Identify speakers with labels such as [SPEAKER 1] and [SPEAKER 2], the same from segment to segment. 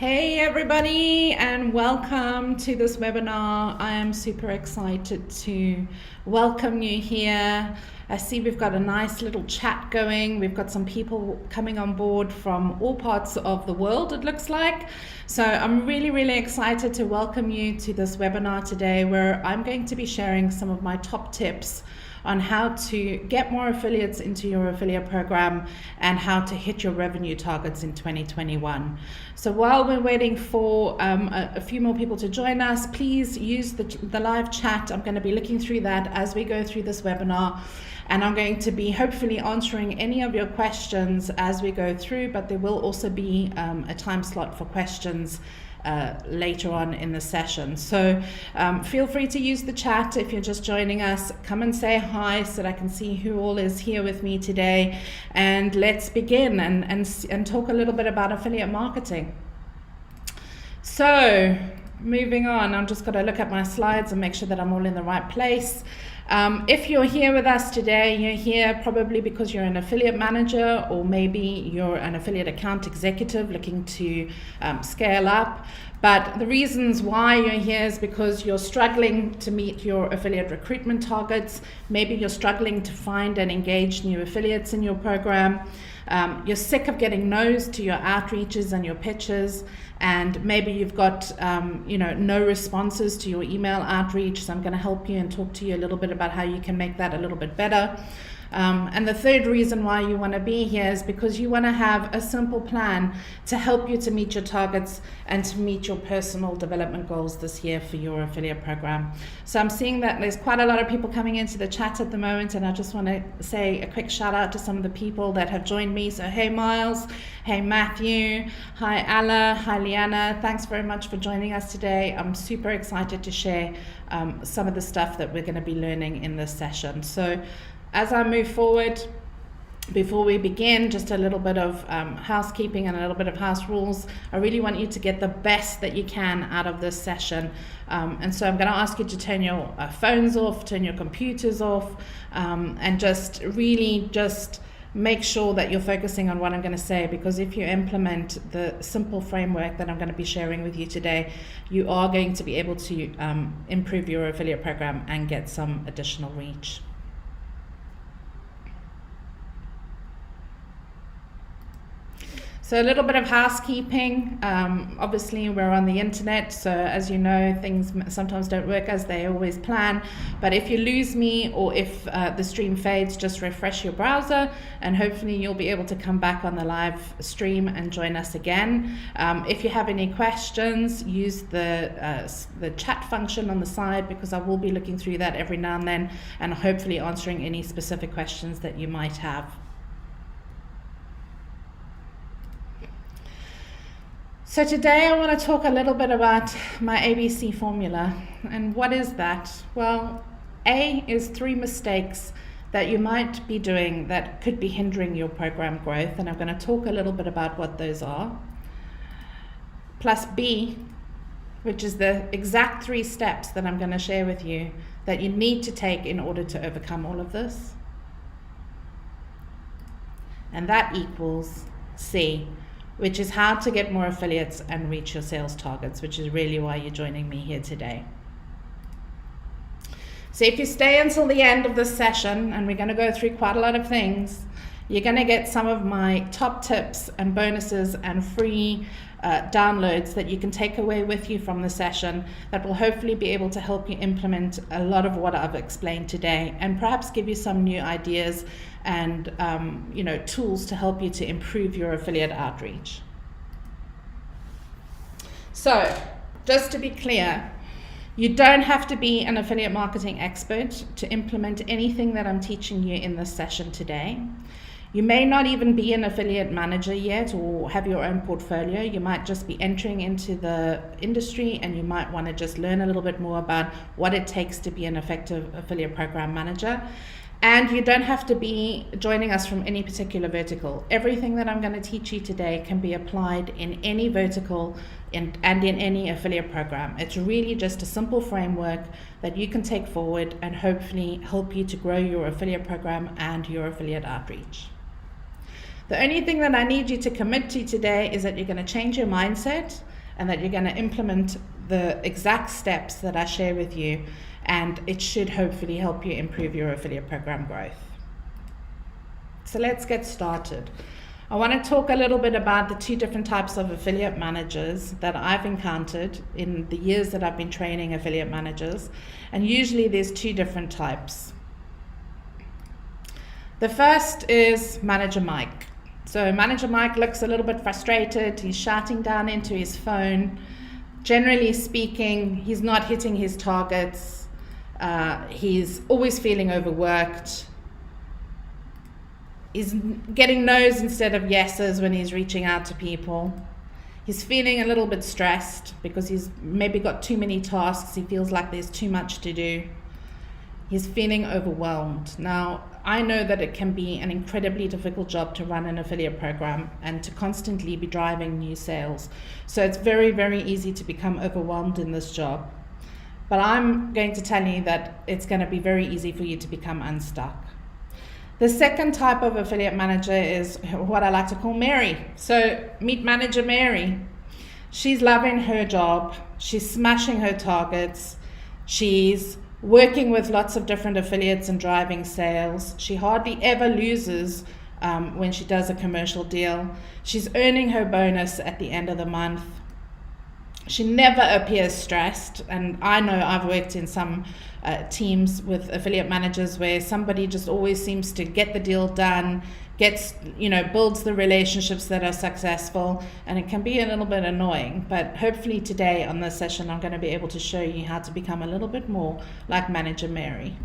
[SPEAKER 1] Hey everybody, and welcome to this webinar. I am super excited to welcome you here. I see we've got a nice little chat going. We've got some people coming on board from all parts of the world, it looks like. So I'm really excited to welcome you to this webinar today, where I'm going to be sharing some of my top tips on how to get more affiliates into your affiliate program and how to hit your revenue targets in 2021. So while we're waiting for a few more people to join us, please use the live chat. I'm going to be looking through that as we go through this webinar, and I'm going to be hopefully answering any of your questions as we go through, but there will also be a time slot for questions later on in the session. So feel free to use the chat if you're just joining us. Come and say hi so that I can see who all is here with me today, and let's begin and talk a little bit about affiliate marketing. So moving on, I'm just going to look at my slides and make sure that I'm all in the right place. If you're here with us today, you're here probably because you're an affiliate manager, or maybe you're an affiliate account executive looking to scale up. But the reasons why you're here is because you're struggling to meet your affiliate recruitment targets. Maybe you're struggling to find and engage new affiliates in your program. You're sick of getting no's to your outreaches and your pitches, and maybe you've got no responses to your email outreach. So I'm going to help you and talk to you a little bit about how you can make that a little bit better. And the third reason why you want to be here is because you want to have a simple plan to help you to meet your targets and to meet your personal development goals this year for your affiliate program. So I'm seeing that there's quite a lot of people coming into the chat at the moment, and I just want to say a quick shout out to some of the people that have joined me. So hey Miles, hey Matthew, hi Alla, hi Liana, thanks very much for joining us today. I'm super excited to share some of the stuff that we're going to be learning in this session. So as I move forward, before we begin, just a little bit of housekeeping and a little bit of house rules. I really want you to get the best that you can out of this session. And so I'm going to ask you to turn your phones off, turn your computers off, and just make sure that you're focusing on what I'm going to say, because if you implement the simple framework that I'm going to be sharing with you today, you are going to be able to improve your affiliate program and get some additional reach. So a little bit of housekeeping. Obviously we're on the internet, so as you know, things sometimes don't work as they always plan. But if you lose me, or if the stream fades, just refresh your browser, and hopefully you'll be able to come back on the live stream and join us again. If you have any questions, use the chat function on the side, because I will be looking through that every now and then, and hopefully answering any specific questions that you might have. So today I want to talk a little bit about my ABC formula. And what is that? Well, A is 3 mistakes that you might be doing that could be hindering your program growth, and I'm going to talk a little bit about what those are. Plus B, which is the exact 3 steps that I'm going to share with you that you need to take in order to overcome all of this. And that equals C, which is how to get more affiliates and reach your sales targets, which is really why you're joining me here today. So if you stay until the end of this session, and we're going to go through quite a lot of things, you're going to get some of my top tips and bonuses and free downloads that you can take away with you from the session, that will hopefully be able to help you implement a lot of what I've explained today, and perhaps give you some new ideas and tools to help you to improve your affiliate outreach. So just to be clear, you don't have to be an affiliate marketing expert to implement anything that I'm teaching you in this session today. You may not even be an affiliate manager yet or have your own portfolio. You might just be entering into the industry, and you might want to just learn a little bit more about what it takes to be an effective affiliate program manager. And you don't have to be joining us from any particular vertical. Everything that I'm going to teach you today can be applied in any vertical and in any affiliate program. It's really just a simple framework that you can take forward and hopefully help you to grow your affiliate program and your affiliate outreach. The only thing that I need you to commit to today is that you're going to change your mindset and that you're going to implement the exact steps that I share with you, and it should hopefully help you improve your affiliate program growth. So let's get started. I want to talk a little bit about the two different types of affiliate managers that I've encountered in the years that I've been training affiliate managers. And usually there's two different types. The first is Manager Mike. So Manager Mike looks a little bit frustrated. He's shouting down into his phone. Generally speaking, he's not hitting his targets. He's always feeling overworked. He's getting no's instead of yeses when he's reaching out to people. He's feeling a little bit stressed because he's maybe got too many tasks. He feels like there's too much to do. He's feeling overwhelmed. Now, I know that it can be an incredibly difficult job to run an affiliate program and to constantly be driving new sales. So it's very, very easy to become overwhelmed in this job. But I'm going to tell you that it's going to be very easy for you to become unstuck. The second type of affiliate manager is what I like to call Mary. So meet Manager Mary. She's loving her job. She's smashing her targets. She's working with lots of different affiliates and driving sales. She hardly ever loses when she does a commercial deal. She's earning her bonus at the end of the month. She never appears stressed, and I know I've worked in some teams with affiliate managers where somebody just always seems to get the deal done, builds the relationships that are successful, and it can be a little bit annoying. But hopefully today on this session, I'm going to be able to show you how to become a little bit more like Manager Mary.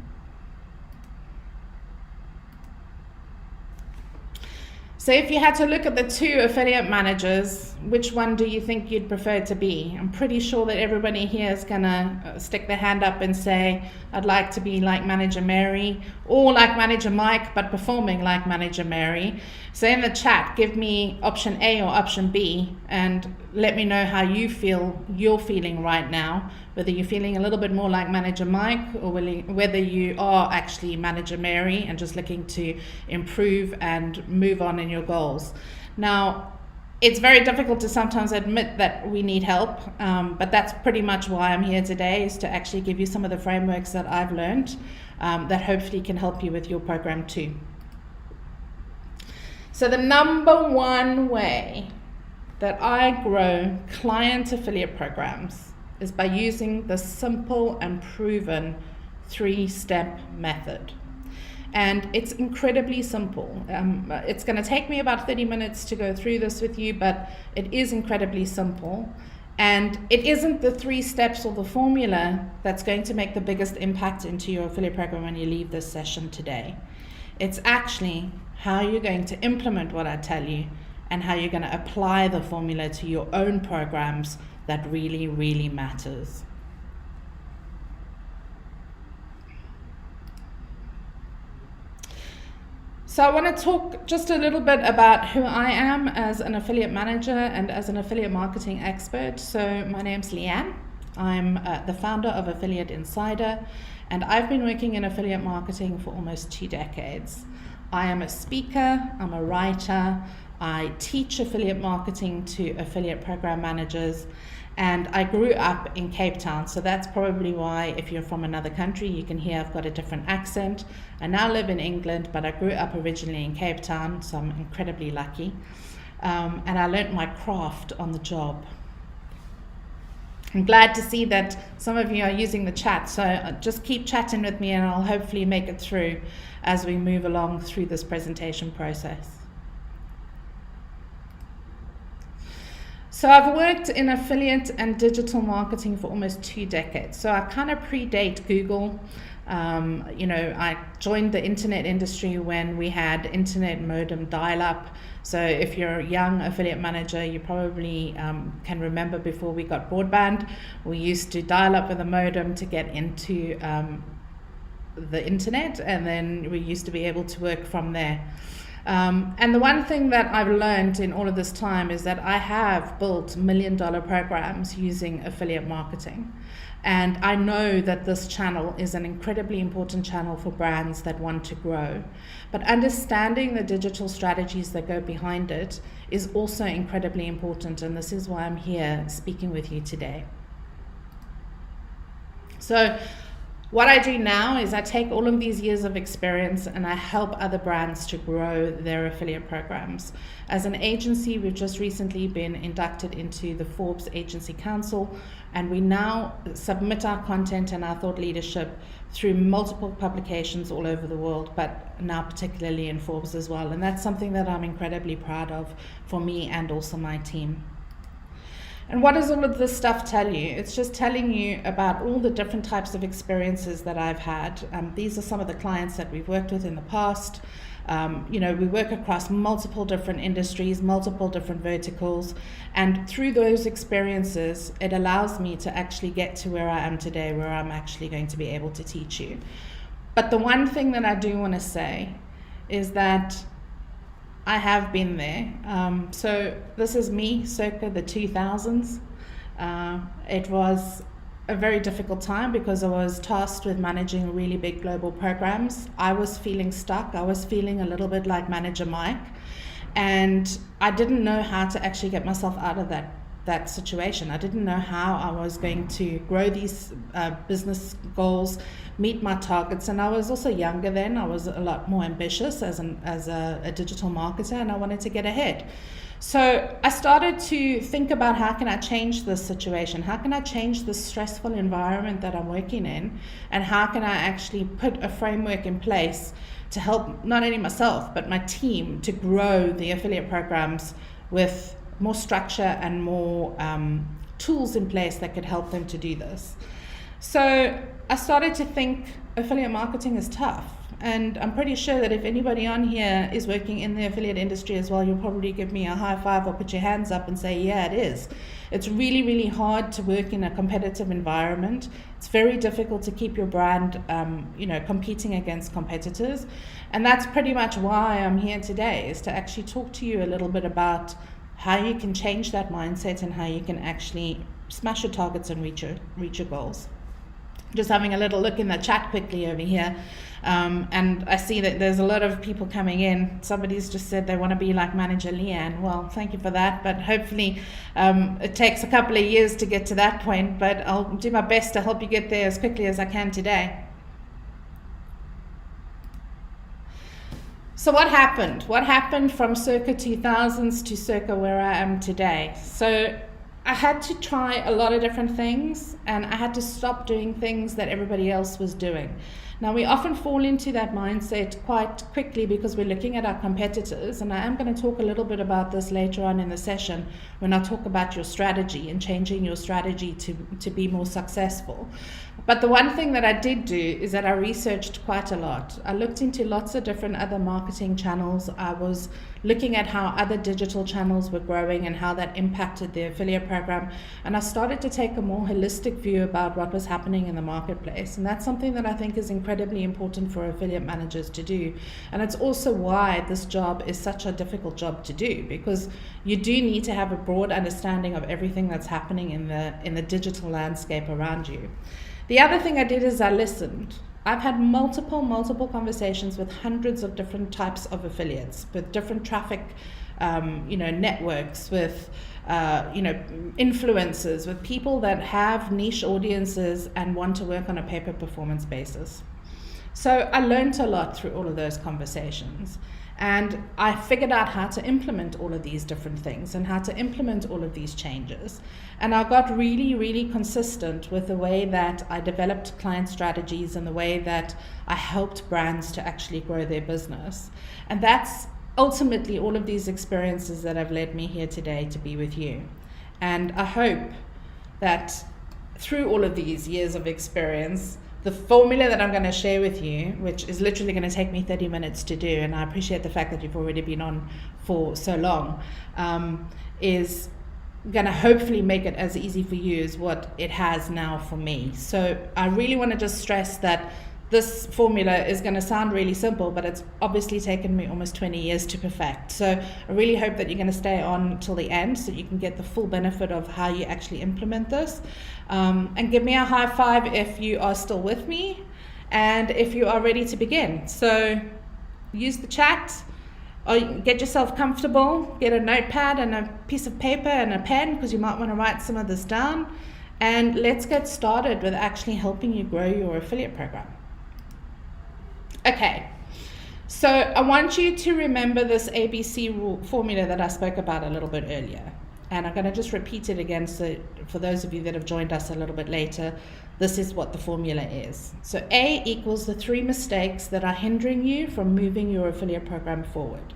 [SPEAKER 1] So if you had to look at the two affiliate managers, which one do you think you'd prefer to be? I'm pretty sure that everybody here is going to stick their hand up and say, I'd like to be like Manager Mary, or like Manager Mike, but performing like Manager Mary. So in the chat, give me option A or option B, and let me know how you feel you're feeling right now, whether you're feeling a little bit more like Manager Mike or whether you are actually Manager Mary and just looking to improve and move on in your goals. Now, it's very difficult to sometimes admit that we need help, but that's pretty much why I'm here today, is to actually give you some of the frameworks that I've learned that hopefully can help you with your program too. So the number one way that I grow client affiliate programs is by using the simple and proven 3-step method. And it's incredibly simple. It's going to take me about 30 minutes to go through this with you, but it is incredibly simple. And it isn't the 3 steps or the formula that's going to make the biggest impact into your affiliate program when you leave this session today. It's actually how you're going to implement what I tell you and how you're going to apply the formula to your own programs that really, really matters. So I want to talk just a little bit about who I am as an affiliate manager and as an affiliate marketing expert. So my name's Leanne. I'm the founder of Affiliate Insider, and I've been working in affiliate marketing for almost 2 decades. I am a speaker, I'm a writer, I teach affiliate marketing to affiliate program managers, and I grew up in Cape Town, so that's probably why if you're from another country, you can hear I've got a different accent. I now live in England, but I grew up originally in Cape Town, so I'm incredibly lucky. And I learned my craft on the job. I'm glad to see that some of you are using the chat, so just keep chatting with me and I'll hopefully make it through as we move along through this presentation process. So I've worked in affiliate and digital marketing for almost 2 decades. So I kind of predate Google. I joined the internet industry when we had internet modem dial-up. So if you're a young affiliate manager, you probably can remember before we got broadband, we used to dial up with a modem to get into the internet, and then we used to be able to work from there. And the one thing that I've learned in all of this time is that I have built $1 million programs using affiliate marketing. And I know that this channel is an incredibly important channel for brands that want to grow. But understanding the digital strategies that go behind it is also incredibly important. And this is why I'm here speaking with you today. So what I do now is I take all of these years of experience and I help other brands to grow their affiliate programs. As an agency, we've just recently been inducted into the Forbes Agency Council, and we now submit our content and our thought leadership through multiple publications all over the world, but now particularly in Forbes as well. And that's something that I'm incredibly proud of for me and also my team. And what does all of this stuff tell you? It's just telling you about all the different types of experiences that I've had. These are some of the clients that we've worked with in the past. We work across multiple different industries, multiple different verticals. And through those experiences, it allows me to actually get to where I am today, where I'm actually going to be able to teach you. But the one thing that I do want to say is that I have been there. So this is me circa the 2000s. It was a very difficult time because I was tasked with managing really big global programs. I was feeling stuck. I was feeling a little bit like Manager Mike. And I didn't know how to actually get myself out of that situation. I didn't know how I was going to grow these business goals, meet my targets, and I was also younger then. I was a lot more ambitious as a digital marketer, and I wanted to get ahead. So I started to think about how can I change this situation? How can I change this stressful environment that I'm working in? And how can I actually put a framework in place to help not only myself, but my team to grow the affiliate programs with more structure and more tools in place that could help them to do this. So I started to think affiliate marketing is tough. And I'm pretty sure that if anybody on here is working in the affiliate industry as well, you'll probably give me a high five or put your hands up and say, yeah, it is. It's really, really hard to work in a competitive environment. It's very difficult to keep your brand, competing against competitors. And that's pretty much why I'm here today, is to actually talk to you a little bit about how you can change that mindset and how you can actually smash your targets and reach your goals. Just having a little look in the chat quickly over here, and I see that there's a lot of people coming in. Somebody's just said they want to be like Manager Leanne. Well, thank you for that, but hopefully it takes a couple of years to get to that point, but I'll do my best to help you get there as quickly as I can today. So what happened? What happened from circa 2000s to circa where I am today? So I had to try a lot of different things, and I had to stop doing things that everybody else was doing. Now, we often fall into that mindset quite quickly because we're looking at our competitors, and I am going to talk a little bit about this later on in the session when I talk about your strategy and changing your strategy to be more successful. But the one thing that I did do is that I researched quite a lot. I looked into lots of different other marketing channels. I was looking at how other digital channels were growing and how that impacted the affiliate program. And I started to take a more holistic view about what was happening in the marketplace. And that's something that I think is incredibly important for affiliate managers to do. And it's also why this job is such a difficult job to do, because you do need to have a broad understanding of everything that's happening in the digital landscape around you. The other thing I did is I listened. I've had multiple conversations with hundreds of different types of affiliates, with different traffic, networks, with, influencers, with people that have niche audiences and want to work on a pay-per-performance basis. So I learned a lot through all of those conversations. And I figured out how to implement all of these different things and how to implement all of these changes. And I got really, really consistent with the way that I developed client strategies and the way that I helped brands to actually grow their business. And that's ultimately all of these experiences that have led me here today to be with you. And I hope that through all of these years of experience, the formula that I'm going to share with you, which is literally going to take me 30 minutes to do, and I appreciate the fact that you've already been on for so long, is going to hopefully make it as easy for you as what it has now for me. So I really want to just stress that this formula is going to sound really simple, but it's obviously taken me almost 20 years to perfect. So I really hope that you're going to stay on till the end so you can get the full benefit of how you actually implement this. And give me a high five if you are still with me and if you are ready to begin. So use the chat, or get yourself comfortable, get a notepad and a piece of paper and a pen, because you might want to write some of this down. And let's get started with actually helping you grow your affiliate program. Okay, so I want you to remember this ABC formula that I spoke about a little bit earlier. And I'm going to just repeat it again, so for those of you that have joined us a little bit later, this is what the formula is. So A equals the 3 mistakes that are hindering you from moving your affiliate program forward,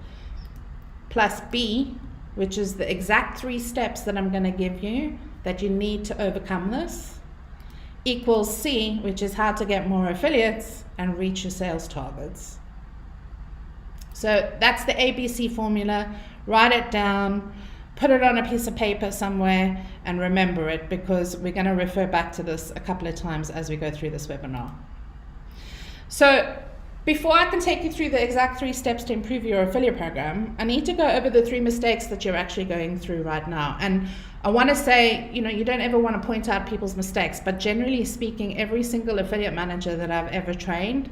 [SPEAKER 1] plus B, which is the exact 3 steps that I'm going to give you that you need to overcome this, equals C, which is how to get more affiliates and reach your sales targets. So that's the ABC formula. Write it down, put it on a piece of paper somewhere, and remember it, because we're going to refer back to this a couple of times as we go through this webinar. So before I can take you through the exact 3 steps to improve your affiliate program, I need to go over the 3 mistakes that you're actually going through right now. And I want to say, you don't ever want to point out people's mistakes, but generally speaking, every single affiliate manager that I've ever trained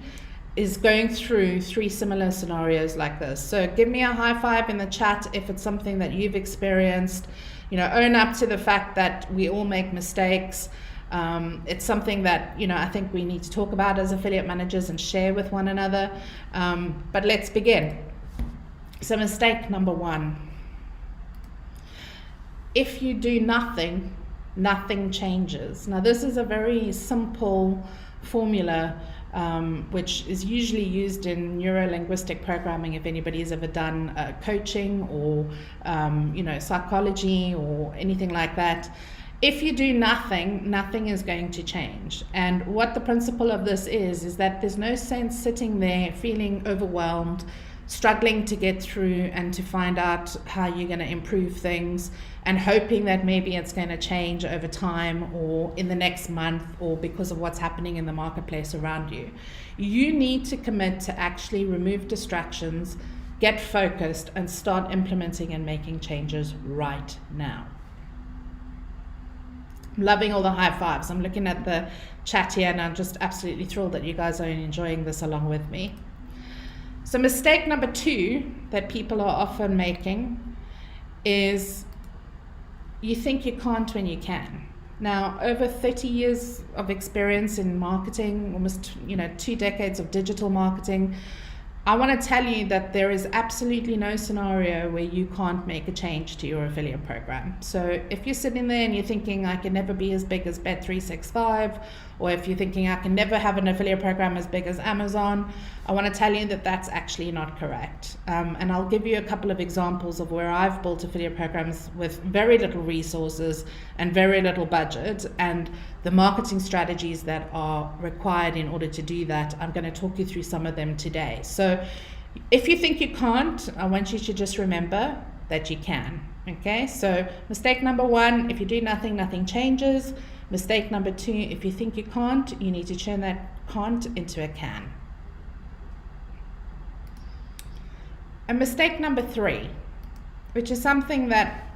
[SPEAKER 1] is going through 3 similar scenarios like this. So give me a high five in the chat if it's something that you've experienced. Own up to the fact that we all make mistakes. It's something that, I think we need to talk about as affiliate managers and share with one another. But let's begin. So mistake number 1. If you do nothing, nothing changes. Now this is a very simple formula, which is usually used in neuro-linguistic programming if anybody has ever done coaching or psychology or anything like that. If you do nothing, nothing is going to change. And what the principle of this is that there's no sense sitting there feeling overwhelmed, struggling to get through and to find out how you're going to improve things and hoping that maybe it's going to change over time or in the next month or because of what's happening in the marketplace around you. You need to commit to actually remove distractions, get focused, and start implementing and making changes right now. I'm loving all the high fives. I'm looking at the chat here and I'm just absolutely thrilled that you guys are enjoying this along with me. So mistake number 2 that people are often making is you think you can't when you can. Now, over 30 years of experience in marketing, almost 2 decades of digital marketing, I want to tell you that there is absolutely no scenario where you can't make a change to your affiliate program. So if you're sitting there and you're thinking, I can never be as big as Bet365, or if you're thinking, I can never have an affiliate program as big as Amazon, I want to tell you that that's actually not correct. And I'll give you a couple of examples of where I've built affiliate programs with very little resources and very little budget, and the marketing strategies that are required in order to do that. I'm going to talk you through some of them today. So if you think you can't, I want you to just remember that you can. Okay, so mistake number 1, if you do nothing, nothing changes. Mistake number 2, if you think you can't, you need to turn that can't into a can. And mistake number 3, which is something that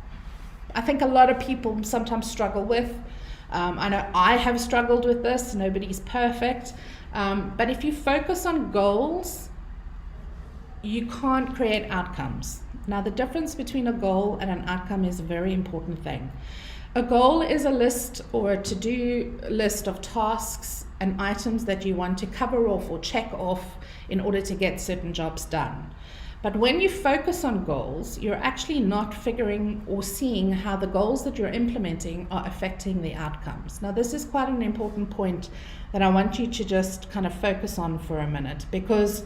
[SPEAKER 1] I think a lot of people sometimes struggle with. I know I have struggled with this. Nobody's perfect. But if you focus on goals, you can't create outcomes. Now, the difference between a goal and an outcome is a very important thing. A goal is a list or a to-do list of tasks and items that you want to cover off or check off in order to get certain jobs done. But when you focus on goals, you're actually not figuring or seeing how the goals that you're implementing are affecting the outcomes. Now, this is quite an important point that I want you to just kind of focus on for a minute, because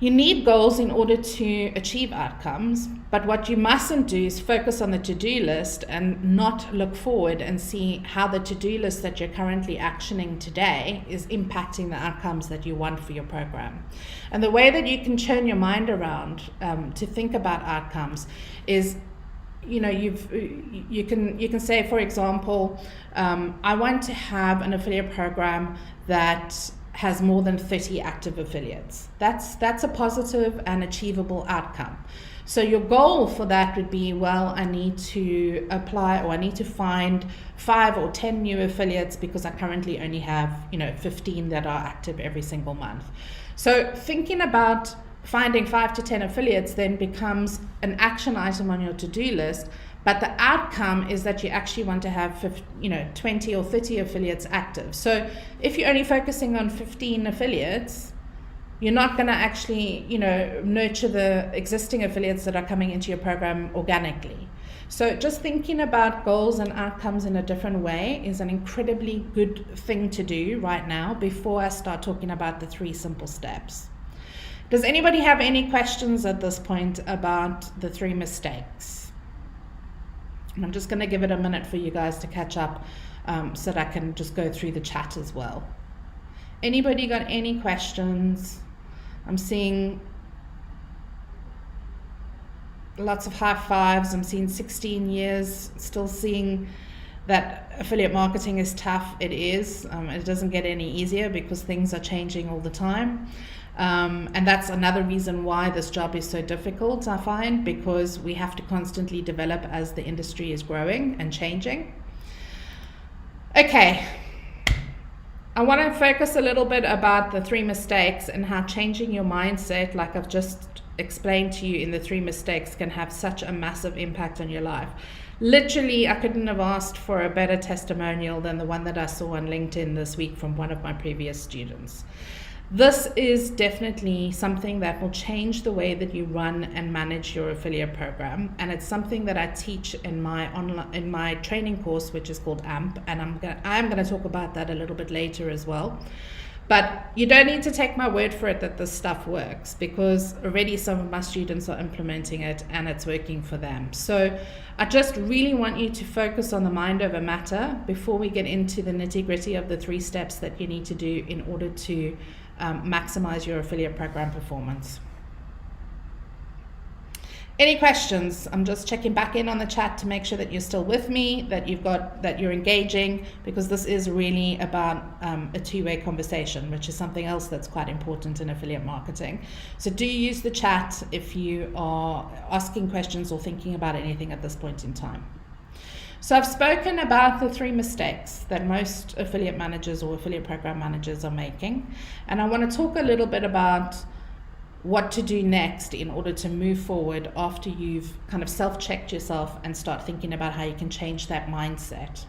[SPEAKER 1] you need goals in order to achieve outcomes, but what you mustn't do is focus on the to-do list and not look forward and see how the to-do list that you're currently actioning today is impacting the outcomes that you want for your program. And the way that you can turn your mind around to think about outcomes is, you can say, for example, I want to have an affiliate program that has more than 30 active affiliates. That's a positive and achievable outcome. So your goal for that would be, well, I need to apply, or I need to find 5 or 10 new affiliates because I currently only have 15 that are active every single month. So thinking about finding 5 to 10 affiliates then becomes an action item on your to-do list, but the outcome is that you actually want to have 20 or 30 affiliates active. So if you're only focusing on 15 affiliates, you're not going to actually nurture the existing affiliates that are coming into your program organically. So just thinking about goals and outcomes in a different way is an incredibly good thing to do right now before I start talking about the 3 simple steps. Does anybody have any questions at this point about the 3 mistakes? And I'm just going to give it a minute for you guys to catch up so that I can just go through the chat as well. Anybody got any questions? I'm seeing lots of high fives. I'm seeing 16 years, still seeing that affiliate marketing is tough. It is. It doesn't get any easier because things are changing all the time. And that's another reason why this job is so difficult, I find, because we have to constantly develop as the industry is growing and changing. Okay. I want to focus a little bit about the 3 mistakes and how changing your mindset, like I've just explained to you in the 3 mistakes, can have such a massive impact on your life. Literally, I couldn't have asked for a better testimonial than the one that I saw on LinkedIn this week from one of my previous students. This is definitely something that will change the way that you run and manage your affiliate program, and it's something that I teach in my training course, which is called AMP, and I'm going to talk about that a little bit later as well. But you don't need to take my word for it that this stuff works, because already some of my students are implementing it and it's working for them. So I just really want you to focus on the mind over matter before we get into the nitty-gritty of the 3 steps that you need to do in order to maximize your affiliate program performance. Any questions? I'm just checking back in on the chat to make sure that you're still with me, that you're engaging, because this is really about a 2-way conversation, which is something else that's quite important in affiliate marketing. So do use the chat if you are asking questions or thinking about anything at this point in time. So I've spoken about the 3 mistakes that most affiliate managers or affiliate program managers are making, and I want to talk a little bit about what to do next in order to move forward after you've kind of self-checked yourself and start thinking about how you can change that mindset.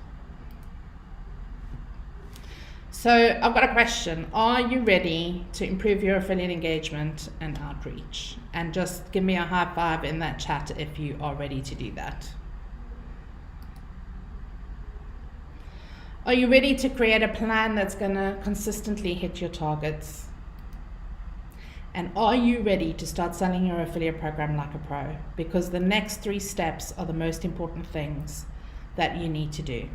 [SPEAKER 1] So I've got a question. Are you ready to improve your affiliate engagement and outreach? And just give me a high five in that chat if you are ready to do that. Are you ready to create a plan that's going to consistently hit your targets? And are you ready to start selling your affiliate program like a pro? Because the next 3 steps are the most important things that you need to do.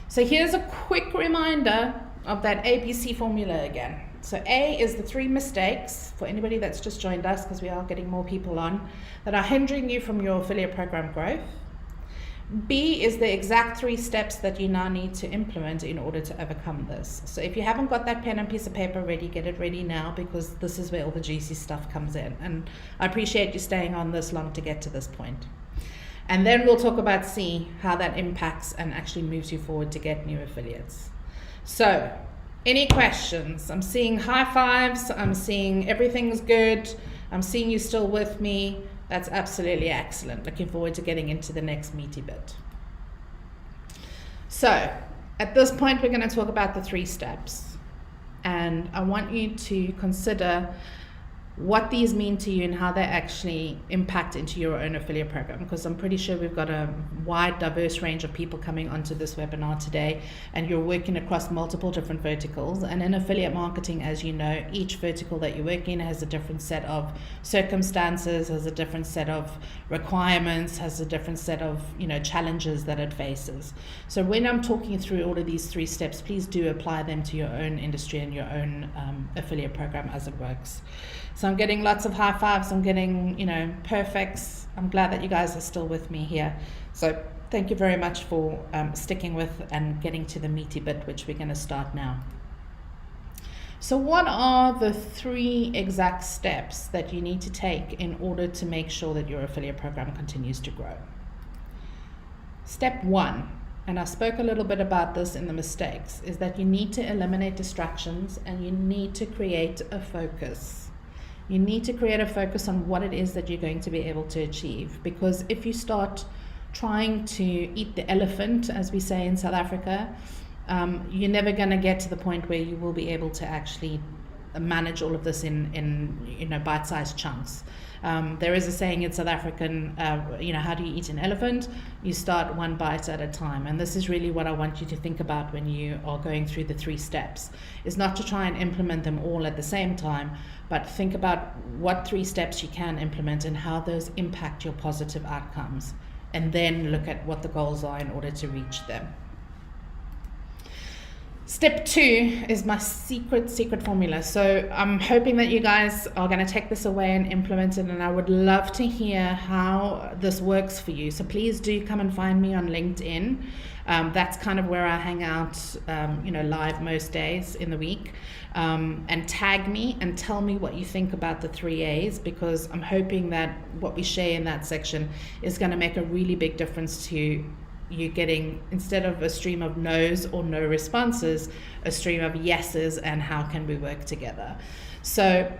[SPEAKER 1] So here's a quick reminder of that ABC formula again. So A is the 3 mistakes, for anybody that's just joined us, because we are getting more people on, that are hindering you from your affiliate program growth. B is the exact 3 steps that you now need to implement in order to overcome this. So if you haven't got that pen and piece of paper ready, get it ready now, because this is where all the juicy stuff comes in. And I appreciate you staying on this long to get to this point. And then we'll talk about C, how that impacts and actually moves you forward to get new affiliates. So any questions? I'm seeing high fives. I'm seeing everything's good. I'm seeing you still with me. That's absolutely excellent. Looking forward to getting into the next meaty bit. So at this point, we're going to talk about the 3 steps. And I want you to consider what these mean to you and how they actually impact into your own affiliate program, because I'm pretty sure we've got a wide, diverse range of people coming onto this webinar today, and you're working across multiple different verticals. And in affiliate marketing, as you know, each vertical that you work in has a different set of circumstances, has a different set of requirements, has a different set of challenges that it faces. So when I'm talking through all of these 3 steps, please do apply them to your own industry and your own affiliate program as it works. So I'm getting lots of high fives, I'm getting, perfects. I'm glad that you guys are still with me here. So Thank you very much for sticking with and getting to the meaty bit, which we're going to start now. So what are the 3 exact steps that you need to take in order to make sure that your affiliate program continues to grow? Step 1, and I spoke a little bit about this in the mistakes, is that you need to eliminate distractions and you need to create a focus. You need to create a focus on what it is that you're going to be able to achieve, because if you start trying to eat the elephant, as we say in South Africa, you're never going to get to the point where you will be able to actually manage all of this in bite-sized chunks. There is a saying in South African, how do you eat an elephant? You start one bite at a time. And this is really what I want you to think about when you are going through the 3 steps, is not to try and implement them all at the same time, but think about what 3 steps you can implement and how those impact your positive outcomes, and then look at what the goals are in order to reach them. Step 2 is my secret formula. So I'm hoping that you guys are going to take this away and implement it, and I would love to hear how this works for you. So please do come and find me on LinkedIn. That's kind of where I hang out, live most days in the week. And tag me and tell me what you think about the 3 A's, because I'm hoping that what we share in that section is going to make a really big difference to you getting, instead of a stream of no's or no responses, a stream of yeses, and how can we work together. So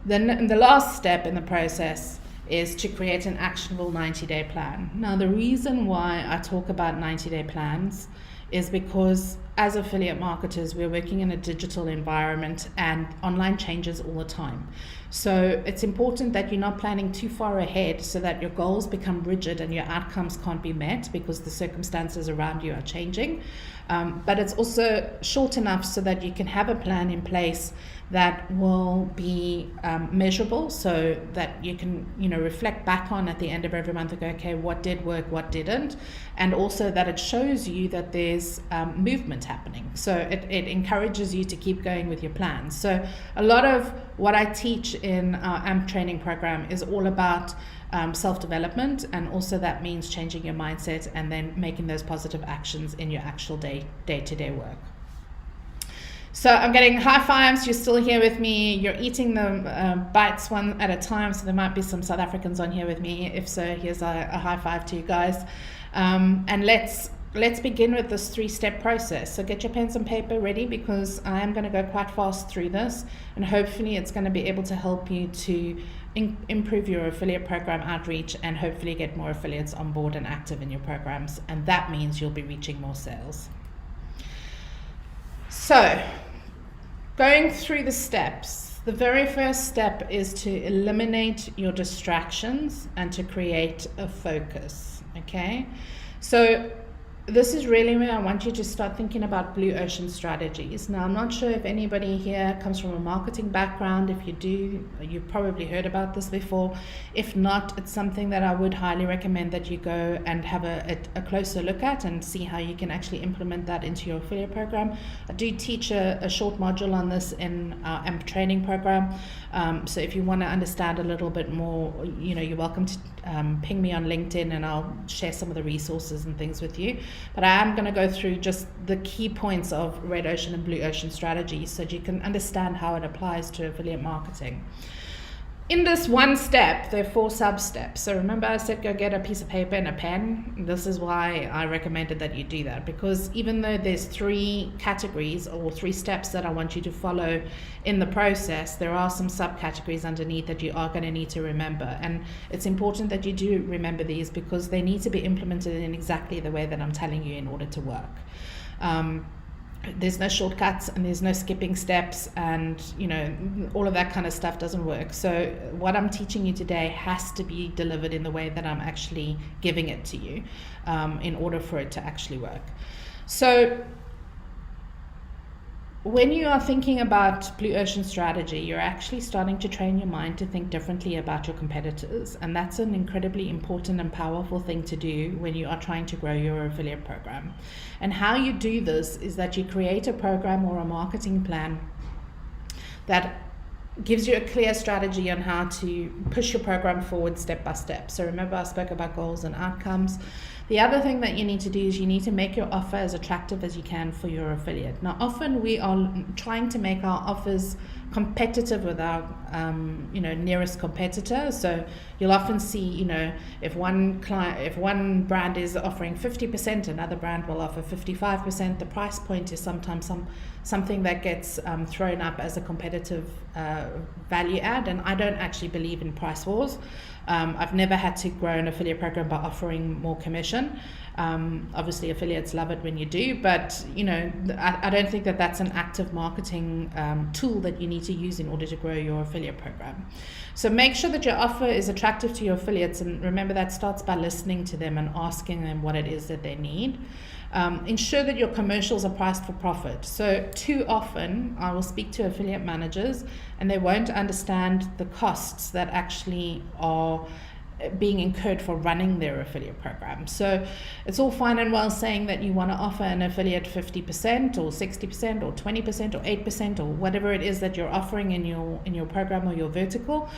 [SPEAKER 1] then the last step in the process is to create an actionable 90-day plan. Now, the reason why I talk about 90-day plans is because as affiliate marketers, we're working in a digital environment and online changes all the time. So it's important that you're not planning too far ahead so that your goals become rigid and your outcomes can't be met because the circumstances around you are changing. But it's also short enough so that you can have a plan in place that will be measurable, so that you can reflect back on at the end of every month and go, okay, what did work, what didn't, and also that it shows you that there's movement happening. So it encourages you to keep going with your plans. So a lot of what I teach in our AMP training program is all about self-development, and also that means changing your mindset and then making those positive actions in your actual day-to-day work. So I'm getting high fives. You're still here with me. You're eating the bites one at a time. So there might be some South Africans on here with me. If so, here's a high five to you guys. And let's begin with this 3-step process. So get your pens and paper ready, because I am going to go quite fast through this, and hopefully it's going to be able to help you to improve your affiliate program outreach and hopefully get more affiliates on board and active in your programs. And that means you'll be reaching more sales. So, going through the steps, the very first step is to eliminate your distractions and to create a focus, okay? So, this is really where I want you to start thinking about blue ocean strategies. Now, I'm not sure if anybody here comes from a marketing background. If you do, you've probably heard about this before. If not, it's something that I would highly recommend that you go and have a closer look at and see how you can actually implement that into your affiliate program. I do teach a short module on this in our AMP training program. So if you want to understand a little bit more, you're welcome to ping me on LinkedIn, and I'll share some of the resources and things with you. But I am going to go through just the key points of red ocean and blue ocean strategies so that you can understand how it applies to affiliate marketing. In this one step, there are 4 sub-steps. So remember I said go get a piece of paper and a pen. This is why I recommended that you do that, because even though there's 3 categories or 3 steps that I want you to follow in the process, there are some subcategories underneath that you are going to need to remember. And it's important that you do remember these, because they need to be implemented in exactly the way that I'm telling you in order to work. There's no shortcuts and there's no skipping steps, and all of that kind of stuff doesn't work. So what I'm teaching you today has to be delivered in the way that I'm actually giving it to you, in order for it to actually work. So when you are thinking about blue ocean strategy, you're actually starting to train your mind to think differently about your competitors, and that's an incredibly important and powerful thing to do when you are trying to grow your affiliate program. And how you do this is that you create a program or a marketing plan that gives you a clear strategy on how to push your program forward step by step. So remember, I spoke about goals and outcomes. The other thing that you need to do is you need to make your offer as attractive as you can for your affiliate. Now, often we are trying to make our offers competitive with our nearest competitor. So you'll often see, if one brand is offering 50%, another brand will offer 55%. The price point is sometimes something that gets thrown up as a competitive value add, and I don't actually believe in price wars. I've never had to grow an affiliate program by offering more commission. Obviously affiliates love it when you do, but I don't think that that's an active marketing tool that you need to use in order to grow your affiliate program. So make sure that your offer is attractive to your affiliates, and remember that starts by listening to them and asking them what it is that they need. Ensure that your commercials are priced for profit. So too often I will speak to affiliate managers and they won't understand the costs that actually are being incurred for running their affiliate program. So it's all fine and well saying that you want to offer an affiliate 50% or 60% or 20% or 8% or whatever it is that you're offering in your program or your vertical.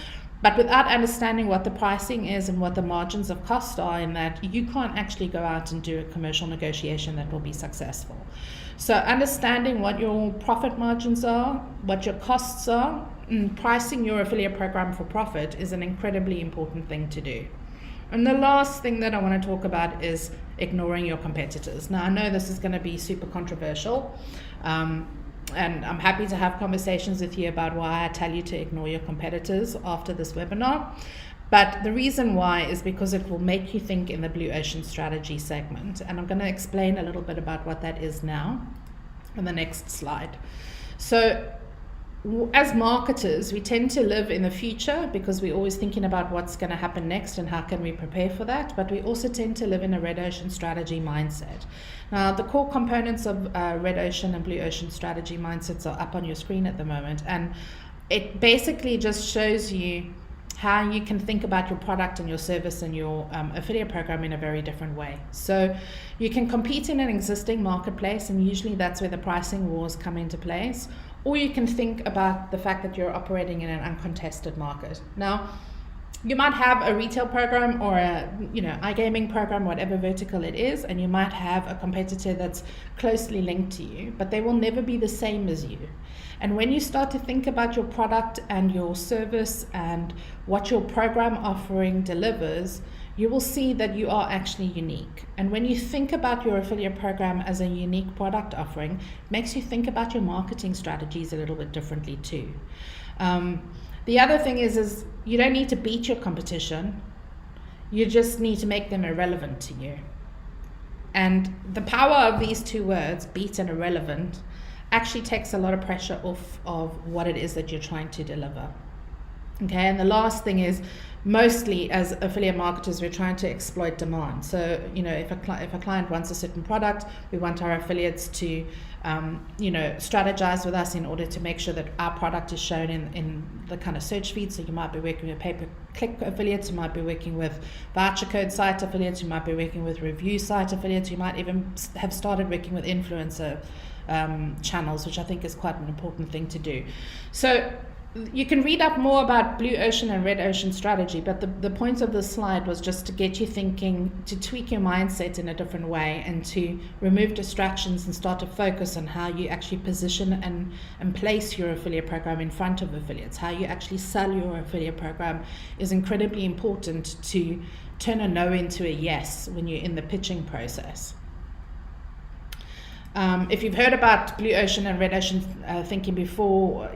[SPEAKER 1] But without understanding what the pricing is and what the margins of cost are in that, you can't actually go out and do a commercial negotiation that will be successful. So understanding what your profit margins are, what your costs are, and pricing your affiliate program for profit is an incredibly important thing to do. And the last thing that I want to talk about is ignoring your competitors. Now, I know this is going to be super controversial. And I'm happy to have conversations with you about why I tell you to ignore your competitors after this webinar. But the reason why is because it will make you think in the blue ocean strategy segment. And I'm going to explain a little bit about what that is now on the next slide. So as marketers, we tend to live in the future because we're always thinking about what's going to happen next and how can we prepare for that. But we also tend to live in a red ocean strategy mindset. Now, the core components of red ocean and blue ocean strategy mindsets are up on your screen at the moment. And it basically just shows you how you can think about your product and your service and your affiliate program in a very different way. So you can compete in an existing marketplace, and usually that's where the pricing wars come into place. Or you can think about the fact that you're operating in an uncontested market. Now, you might have a retail program or a iGaming program, whatever vertical it is, and you might have a competitor that's closely linked to you, but they will never be the same as you. And when you start to think about your product and your service and what your program offering delivers, you will see that you are actually unique. And when you think about your affiliate program as a unique product offering, it makes you think about your marketing strategies a little bit differently too. The other thing is you don't need to beat your competition. You just need to make them irrelevant to you. And the power of these two words, beat and irrelevant, actually takes a lot of pressure off of what it is that you're trying to deliver. Okay, and the last thing is, mostly as affiliate marketers, we're trying to exploit demand. So, if a client wants a certain product, we want our affiliates to, strategize with us in order to make sure that our product is shown in the kind of search feed. So you might be working with pay-per-click affiliates, you might be working with voucher code site affiliates, you might be working with review site affiliates, you might even have started working with influencer channels, which I think is quite an important thing to do. So you can read up more about blue ocean and red ocean strategy, but the point of this slide was just to get you thinking, to tweak your mindset in a different way and to remove distractions and start to focus on how you actually position and place your affiliate program in front of affiliates. How you actually sell your affiliate program is incredibly important to turn a no into a yes when you're in the pitching process. If you've heard about blue ocean and red ocean thinking before,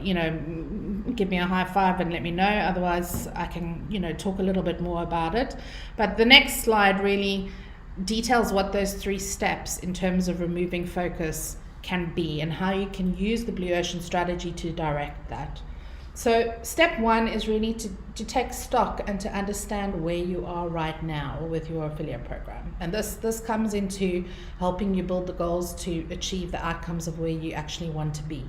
[SPEAKER 1] give me a high five and let me know. Otherwise, I can, talk a little bit more about it. But the next slide really details what those 3 steps in terms of removing focus can be and how you can use the blue ocean strategy to direct that. So step 1 is really to take stock and to understand where you are right now with your affiliate program. And this comes into helping you build the goals to achieve the outcomes of where you actually want to be.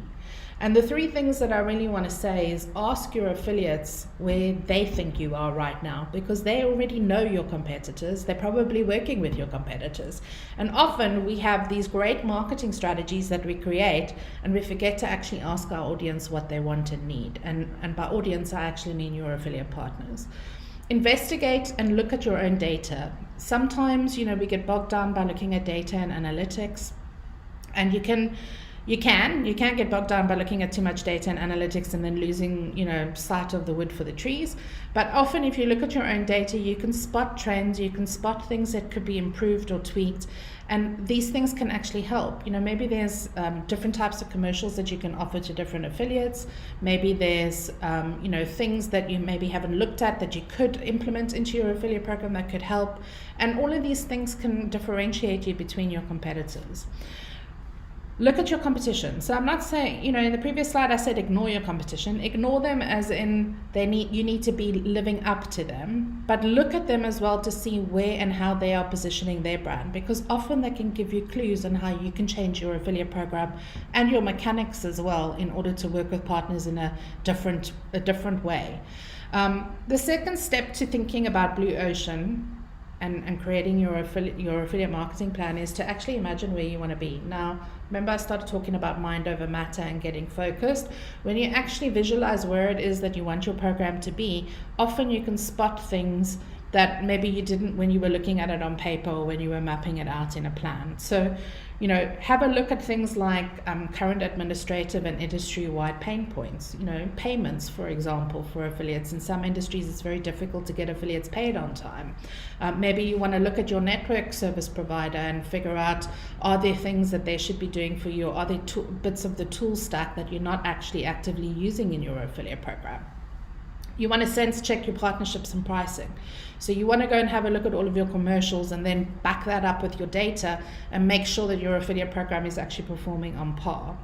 [SPEAKER 1] And the three things that I really want to say is ask your affiliates where they think you are right now, because they already know your competitors. They're probably working with your competitors. And often we have these great marketing strategies that we create, and we forget to actually ask our audience what they want and need. And by audience, I actually mean your affiliate partners. Investigate and look at your own data. Sometimes, we get bogged down by looking at data and analytics, and you can get bogged down by looking at too much data and analytics and then losing, sight of the wood for the trees. But often if you look at your own data, you can spot trends, you can spot things that could be improved or tweaked. And these things can actually help. Maybe there's different types of commercials that you can offer to different affiliates. Maybe there's, things that you maybe haven't looked at that you could implement into your affiliate program that could help. And all of these things can differentiate you between your competitors. Look at your competition. So I'm not saying, in the previous slide I said ignore your competition. Ignore them as in you need to be living up to them, but look at them as well to see where and how they are positioning their brand, because often they can give you clues on how you can change your affiliate program and your mechanics as well in order to work with partners in a different way. The second step to thinking about Blue Ocean and creating your affiliate marketing plan is to actually imagine where you want to be. Now, remember I started talking about mind over matter and getting focused. When you actually visualize where it is that you want your program to be, often you can spot things that maybe you didn't when you were looking at it on paper or when you were mapping it out in a plan. So, have a look at things like current administrative and industry-wide pain points. Payments, for example, for affiliates. In some industries, it's very difficult to get affiliates paid on time. Maybe you want to look at your network service provider and figure out, are there things that they should be doing for you, or are there bits of the tool stack that you're not actually actively using in your affiliate program? You want to sense check your partnerships and pricing. So you want to go and have a look at all of your commercials and then back that up with your data and make sure that your affiliate program is actually performing on par.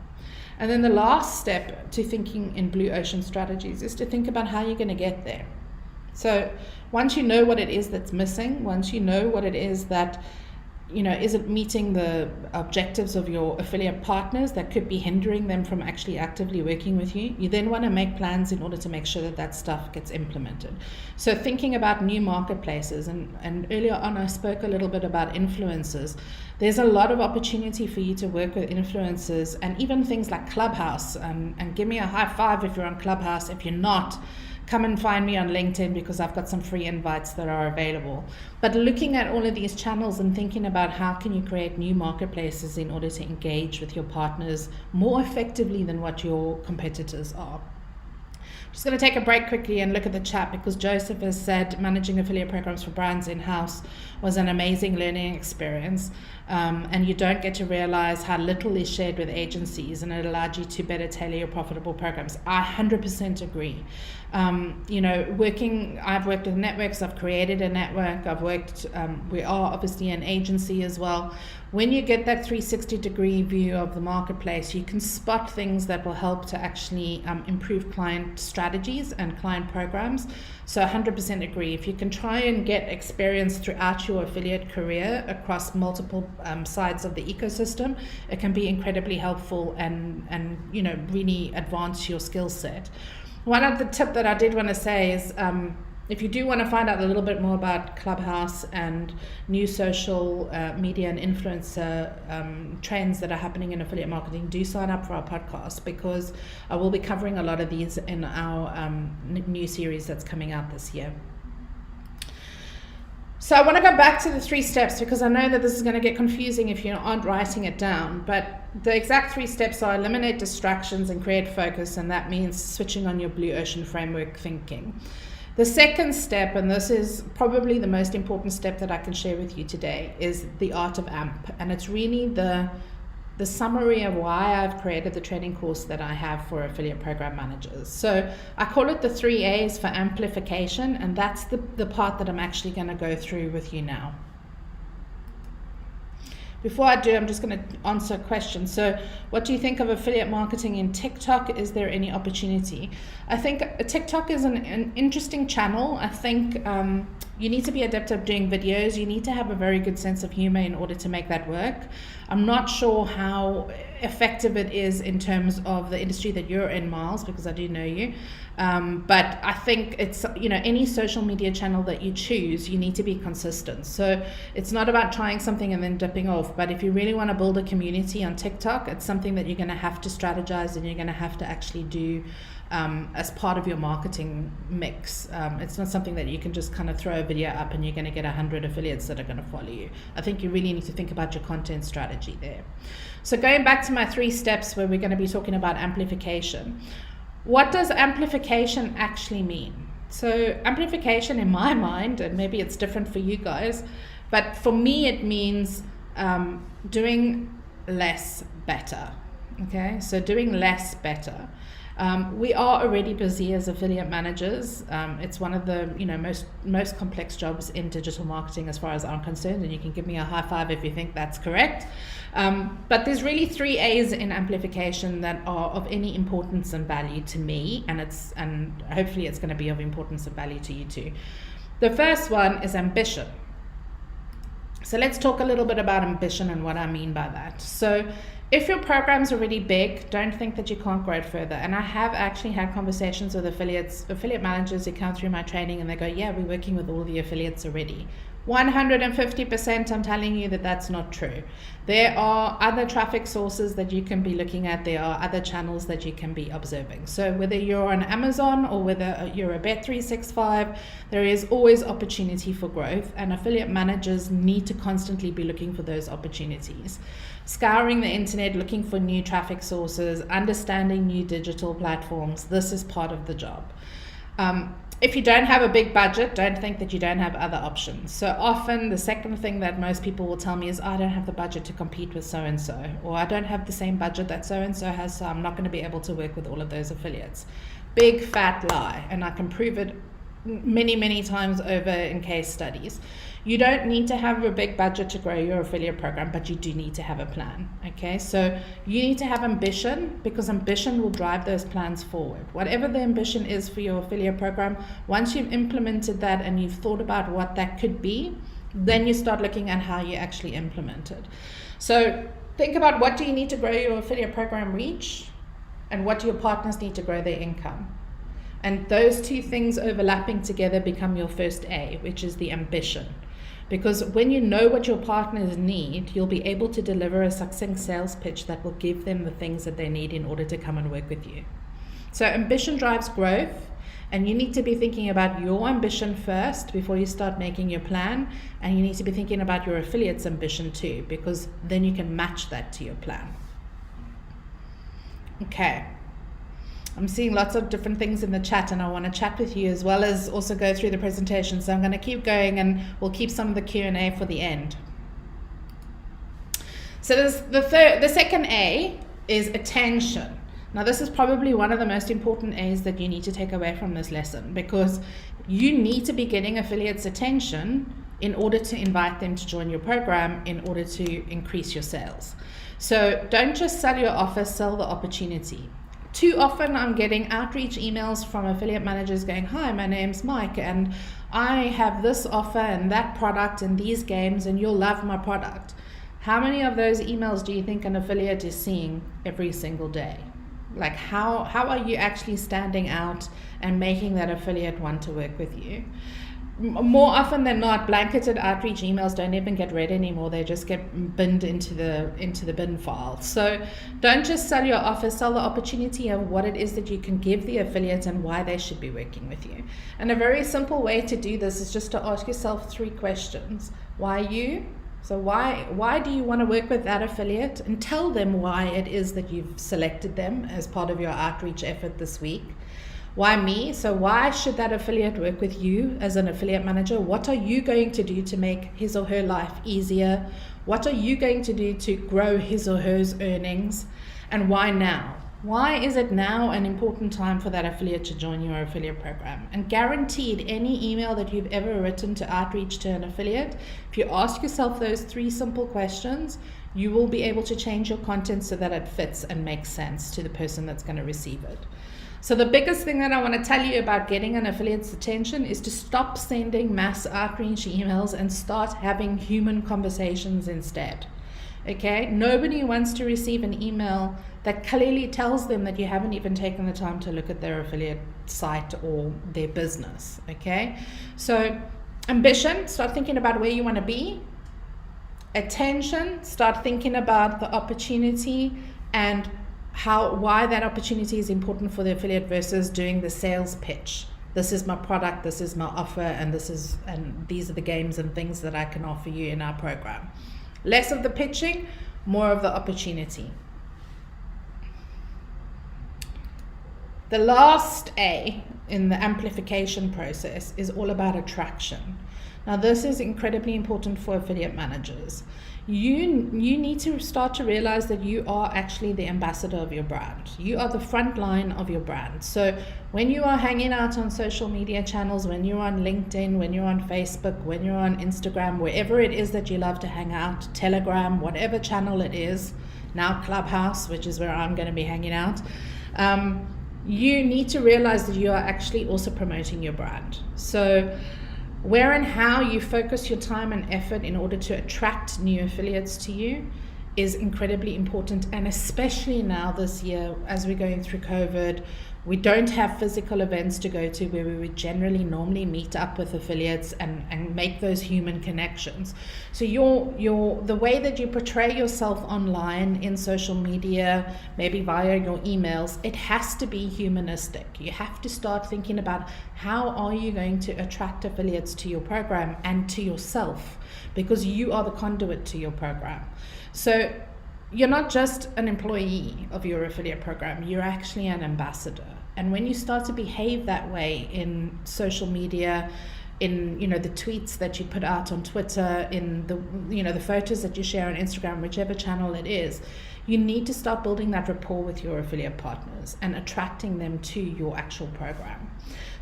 [SPEAKER 1] And then the last step to thinking in Blue Ocean strategies is to think about how you're going to get there. So once you know what it is that's missing, once you know what it is that is it meeting the objectives of your affiliate partners that could be hindering them from actually actively working with you? You then want to make plans in order to make sure that stuff gets implemented. So thinking about new marketplaces, and earlier on I spoke a little bit about influencers. There's a lot of opportunity for you to work with influencers, and even things like Clubhouse, and give me a high five if you're on Clubhouse. If you're not, come and find me on LinkedIn, because I've got some free invites that are available. But looking at all of these channels and thinking about how can you create new marketplaces in order to engage with your partners more effectively than what your competitors are. Just going to take a break quickly and look at the chat, because Joseph has said managing affiliate programs for brands in-house was an amazing learning experience, and you don't get to realize how little is shared with agencies, and it allowed you to better tailor your profitable programs. I 100% agree. I've worked with networks, I've created a network, we are obviously an agency as well. When you get that 360-degree view of the marketplace, you can spot things that will help to actually improve client strategies and client programs. So 100% agree. If you can try and get experience throughout your affiliate career across multiple sides of the ecosystem, it can be incredibly helpful and really advance your skill set. One of the tip that I did want to say is, if you do want to find out a little bit more about Clubhouse and new social media and influencer trends that are happening in affiliate marketing, do sign up for our podcast, because I will be covering a lot of these in our new series that's coming out this year. So I want to go back to the 3 steps, because I know that this is going to get confusing if you aren't writing it down. But the exact 3 steps are: eliminate distractions and create focus, and that means switching on your Blue Ocean framework thinking. The second step, and this is probably the most important step that I can share with you today, is the art of AMP. And it's really the summary of why I've created the training course that I have for affiliate program managers. So I call it the 3 A's for amplification, and that's the part that I'm actually going to go through with you now. Before I do, I'm just going to answer a question. So what do you think of affiliate marketing in TikTok? Is there any opportunity? I think TikTok is an interesting channel. I think, You need to be adept at doing videos. You need to have a very good sense of humor in order to make that work. I'm not sure how effective it is in terms of the industry that you're in, Miles, because I do know you. But I think it's, any social media channel that you choose, you need to be consistent. So it's not about trying something and then dipping off. But if you really want to build a community on TikTok, it's something that you're going to have to strategize and you're going to have to actually do as part of your marketing mix. It's not something that you can just kind of throw a video up and you're going to get 100 affiliates that are going to follow you. I think you really need to think about your content strategy there. So going back to my 3 steps where we're going to be talking about amplification. What does amplification actually mean? So amplification in my mind, and maybe it's different for you guys, but for me it means doing less better. Okay, so doing less better. We are already busy as affiliate managers. It's one of the most complex jobs in digital marketing as far as I'm concerned, and you can give me a high five if you think that's correct. But there's really 3 A's in amplification that are of any importance and value to me, and hopefully it's going to be of importance and value to you too. The first one is ambition. So let's talk a little bit about ambition and what I mean by that. So if your program's already big, don't think that you can't grow it further. And I have actually had conversations with affiliate managers who come through my training and they go, yeah, we're working with all the affiliates already. 150%, I'm telling you that that's not true. There are other traffic sources that you can be looking at. There are other channels that you can be observing. So whether you're on Amazon or whether you're a Bet365, there is always opportunity for growth, and affiliate managers need to constantly be looking for those opportunities. Scouring the internet, looking for new traffic sources, understanding new digital platforms. This is part of the job. If you don't have a big budget, don't think that you don't have other options. So often the second thing that most people will tell me is, I don't have the budget to compete with so-and-so, or I don't have the same budget that so-and-so has, so I'm not going to be able to work with all of those affiliates. Big fat lie, and I can prove it many, many times over in case studies. You don't need to have a big budget to grow your affiliate program, but you do need to have a plan. Okay, so you need to have ambition, because ambition will drive those plans forward. Whatever the ambition is for your affiliate program, once you've implemented that and you've thought about what that could be, then you start looking at how you actually implement it. So think about, what do you need to grow your affiliate program reach, and what do your partners need to grow their income? And those 2 things overlapping together become your first A, which is the ambition. Because when you know what your partners need, you'll be able to deliver a succinct sales pitch that will give them the things that they need in order to come and work with you. So ambition drives growth, and you need to be thinking about your ambition first before you start making your plan, and you need to be thinking about your affiliate's ambition too, because then you can match that to your plan. Okay. I'm seeing lots of different things in the chat, and I want to chat with you as well as also go through the presentation. So I'm going to keep going, and we'll keep some of the Q&A for the end. So there's the second A is attention. Now this is probably one of the most important A's that you need to take away from this lesson, because you need to be getting affiliates' attention in order to invite them to join your program, in order to increase your sales. So don't just sell your offer, sell the opportunity. Too often I'm getting outreach emails from affiliate managers going, hi, my name's Mike, and I have this offer and that product and these games, and you'll love my product. How many of those emails do you think an affiliate is seeing every single day? Like how are you actually standing out and making that affiliate want to work with you? More often than not, blanketed outreach emails don't even get read anymore. They just get binned into the bin file. So don't just sell your offer, sell the opportunity of what it is that you can give the affiliates and why they should be working with you. And a very simple way to do this is just to ask yourself 3 questions. Why you? So why do you want to work with that affiliate? And tell them why it is that you've selected them as part of your outreach effort this week. Why me? So why should that affiliate work with you as an affiliate manager? What are you going to do to make his or her life easier? What are you going to do to grow his or her earnings? And why now? Why is it now an important time for that affiliate to join your affiliate program? And guaranteed, any email that you've ever written to outreach to an affiliate, if you ask yourself those 3 simple questions, you will be able to change your content so that it fits and makes sense to the person that's going to receive it. So the biggest thing that I want to tell you about getting an affiliate's attention is to stop sending mass outreach emails and start having human conversations instead. Okay, nobody wants to receive an email that clearly tells them that you haven't even taken the time to look at their affiliate site or their business. Okay, so ambition, start thinking about where you want to be. Attention, start thinking about the opportunity and why that opportunity is important for the affiliate versus doing the sales pitch. This is my product, this is my offer, and these are the games and things that I can offer you in our program. Less of the pitching, more of the opportunity. The last A in the amplification process is all about attraction. Now this is incredibly important for affiliate managers. You need to start to realize that you are actually the ambassador of your brand. You are the front line of your brand. So when you are hanging out on social media channels, when you're on LinkedIn, when you're on Facebook, when you're on Instagram, wherever it is that you love to hang out, Telegram, whatever channel it is, now Clubhouse, which is where I'm going to be hanging out, you need to realize that you are actually also promoting your brand. So where and how you focus your time and effort in order to attract new affiliates to you is incredibly important, and especially now this year as we're going through COVID, we don't have physical events to go to where we would generally normally meet up with affiliates and make those human connections. So the way that you portray yourself online in social media, maybe via your emails, it has to be humanistic. You have to start thinking about how are you going to attract affiliates to your program and to yourself, because you are the conduit to your program. So you're not just an employee of your affiliate program, you're actually an ambassador. And when you start to behave that way in social media, in the tweets that you put out on Twitter, in the photos that you share on Instagram, whichever channel it is, you need to start building that rapport with your affiliate partners and attracting them to your actual program.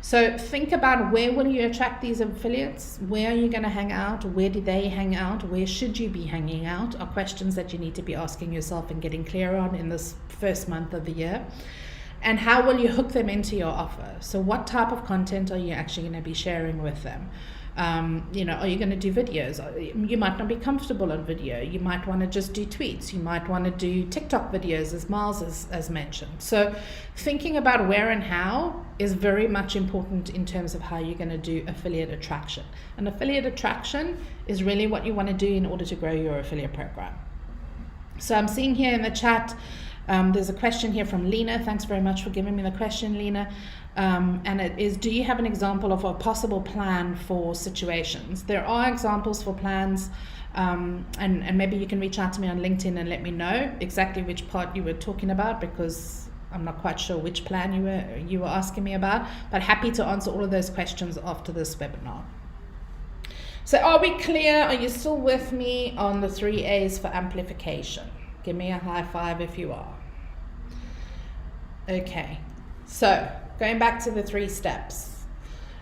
[SPEAKER 1] So think about, where will you attract these affiliates? Where are you going to hang out? Where do they hang out? Where should you be hanging out? Are questions that you need to be asking yourself and getting clear on in this first month of the year. And how will you hook them into your offer? So what type of content are you actually going to be sharing with them? Are you going to do videos? You might not be comfortable on video. You might want to just do tweets. You might want to do TikTok videos, as Miles has mentioned. So thinking about where and how is very much important in terms of how you're going to do affiliate attraction. And affiliate attraction is really what you want to do in order to grow your affiliate program. So I'm seeing here in the chat, there's a question here from Lena. Thanks very much for giving me the question, Lena. And it is, do you have an example of a possible plan for situations? There are examples for plans, and maybe you can reach out to me on LinkedIn and let me know exactly which part you were talking about, because I'm not quite sure which plan you were asking me about, but happy to answer all of those questions after this webinar. So are we clear? Are you still with me on the 3 A's for amplification? Give me a high five if you are. Okay, so going back to the 3 steps.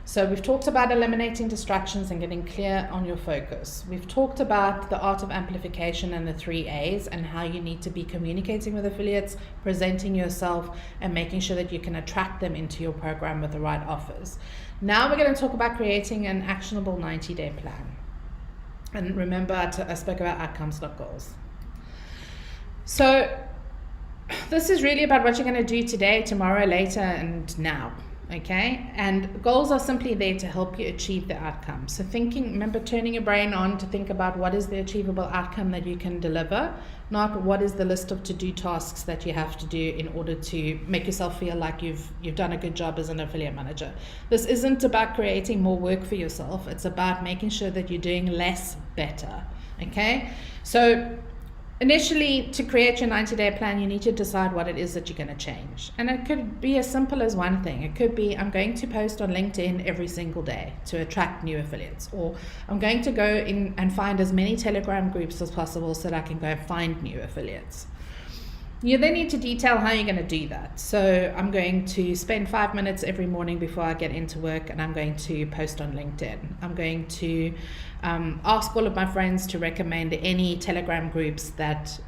[SPEAKER 1] So we've talked about eliminating distractions and getting clear on your focus. We've talked about the art of amplification and the 3 A's and how you need to be communicating with affiliates, presenting yourself, and making sure that you can attract them into your program with the right offers. Now we're going to talk about creating an actionable 90-day plan. And remember, I spoke about outcomes, not goals. So this is really about what you're going to do today, tomorrow, later, and now. Okay, and goals are simply there to help you achieve the outcome. So remember turning your brain on to think about what is the achievable outcome that you can deliver, not what is the list of to-do tasks that you have to do in order to make yourself feel like you've done a good job as an affiliate manager. This isn't about creating more work for yourself. It's about making sure that you're doing less better. Okay, so initially, to create your 90-day plan, you need to decide what it is that you're going to change. And it could be as simple as one thing. It could be, I'm going to post on LinkedIn every single day to attract new affiliates. Or I'm going to go in and find as many Telegram groups as possible so that I can go find new affiliates. You then need to detail how you're going to do that. So I'm going to spend 5 minutes every morning before I get into work, and I'm going to post on LinkedIn. I'm going to ask all of my friends to recommend any Telegram groups that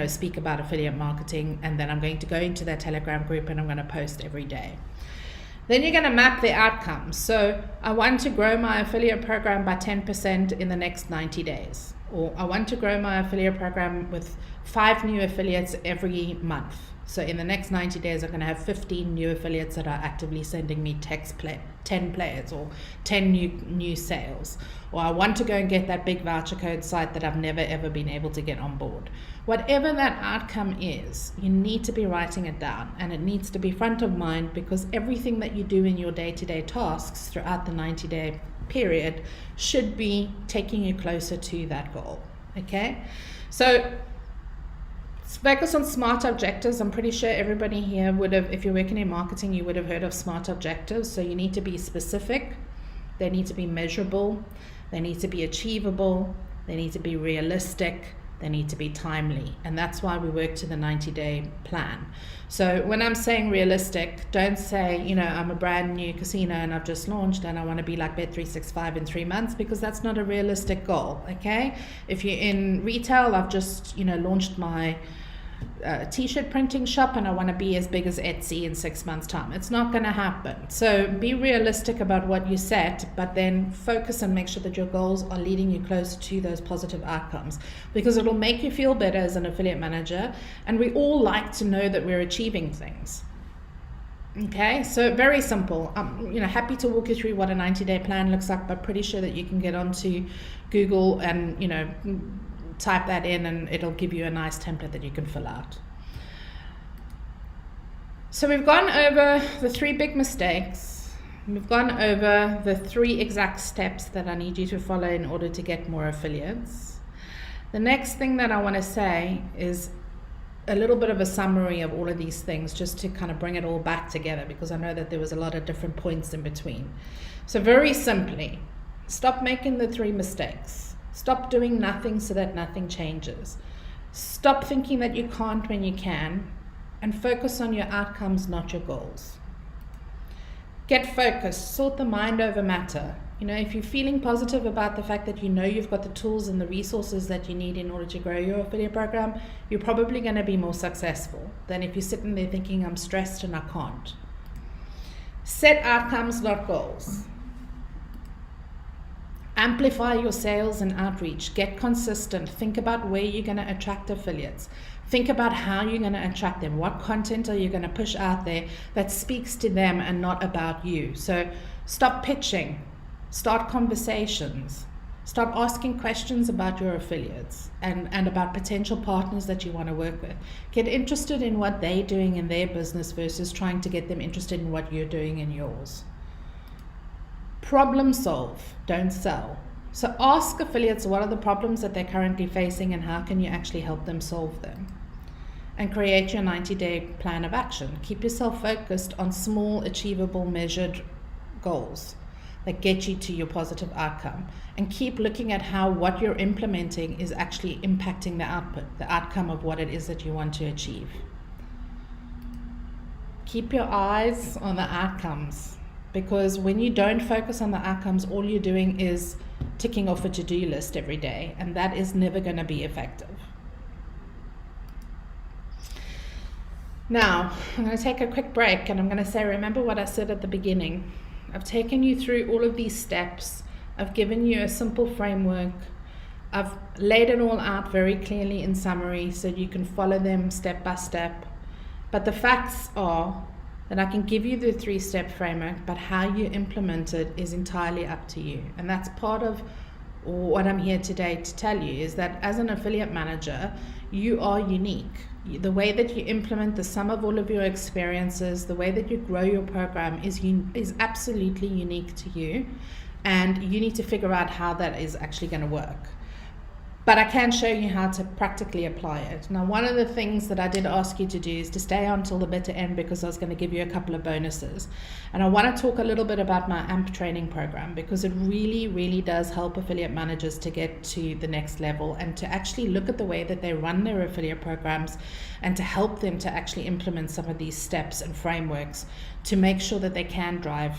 [SPEAKER 1] speak about affiliate marketing, and then I'm going to go into that Telegram group and I'm going to post every day. Then you're going to map the outcomes. So I want to grow my affiliate program by 10% in the next 90 days. Or I want to grow my affiliate program with 5 new affiliates every month. So in the next 90 days, I'm going to have 15 new affiliates that are actively sending me 10 players or 10 new sales. Or I want to go and get that big voucher code site that I've never ever been able to get on board. Whatever that outcome is, you need to be writing it down, and it needs to be front of mind, because everything that you do in your day-to-day tasks throughout the 90-day period should be taking you closer to that goal. Okay, so focus on SMART objectives. I'm pretty sure everybody here would have, if you're working in marketing, you would have heard of SMART objectives. So you need to be specific, they need to be measurable, they need to be achievable, they need to be realistic, they need to be timely. And that's why we work to the 90-day plan. So when I'm saying realistic, don't say, I'm a brand new casino and I've just launched and I want to be like Bet365 in 3 months, because that's not a realistic goal. Okay, if you're in retail, I've just launched my t-shirt printing shop and I want to be as big as Etsy in 6 months time. It's not going to happen. So be realistic about what you set, but then focus and make sure that your goals are leading you closer to those positive outcomes, because it'll make you feel better as an affiliate manager, and we all like to know that we're achieving things. Okay, so very simple. I'm happy to walk you through what a 90-day plan looks like, but pretty sure that you can get onto Google and type that in and it'll give you a nice template that you can fill out. So we've gone over the 3 big mistakes. We've gone over the 3 exact steps that I need you to follow in order to get more affiliates. The next thing that I want to say is a little bit of a summary of all of these things, just to kind of bring it all back together, because I know that there was a lot of different points in between. So very simply, stop making the 3 mistakes. Stop doing nothing so that nothing changes. Stop thinking that you can't when you can, and focus on your outcomes, not your goals. Get focused, sort the mind over matter. If you're feeling positive about the fact that you've got the tools and the resources that you need in order to grow your affiliate program, you're probably going to be more successful than if you're sitting there thinking, I'm stressed and I can't. Set outcomes, not goals. Amplify your sales and outreach. Get consistent. Think about where you're going to attract affiliates. Think about how you're going to attract them. What content are you going to push out there that speaks to them and not about you? So stop pitching. Start conversations. Start asking questions about your affiliates and about potential partners that you want to work with. Get interested in what they're doing in their business versus trying to get them interested in what you're doing in yours. Problem solve, don't sell. So ask affiliates what are the problems that they're currently facing and how can you actually help them solve them. And create your 90-day plan of action. Keep yourself focused on small, achievable, measured goals that get you to your positive outcome. And keep looking at how what you're implementing is actually impacting the output, the outcome of what it is that you want to achieve. Keep your eyes on the outcomes. Because when you don't focus on the outcomes, all you're doing is ticking off a to-do list every day, and that is never going to be effective. Now, I'm going to take a quick break and I'm going to say, remember what I said at the beginning. I've taken you through all of these steps. I've given you a simple framework. I've laid it all out very clearly in summary so you can follow them step by step. But the facts are that I can give you the 3-step framework, but how you implement it is entirely up to you. And that's part of what I'm here today to tell you, is that as an affiliate manager, you are unique. The way that you implement the sum of all of your experiences, the way that you grow your program is absolutely unique to you. And you need to figure out how that is actually going to work. but I can show you how to practically apply it. Now, one of the things that I did ask you to do is to stay on till the bitter end, because I was going to give you a couple of bonuses. And I want to talk a little bit about my AMP training program, because it really, really does help affiliate managers to get to the next level and to actually look at the way that they run their affiliate programs and to help them to actually implement some of these steps and frameworks to make sure that they can drive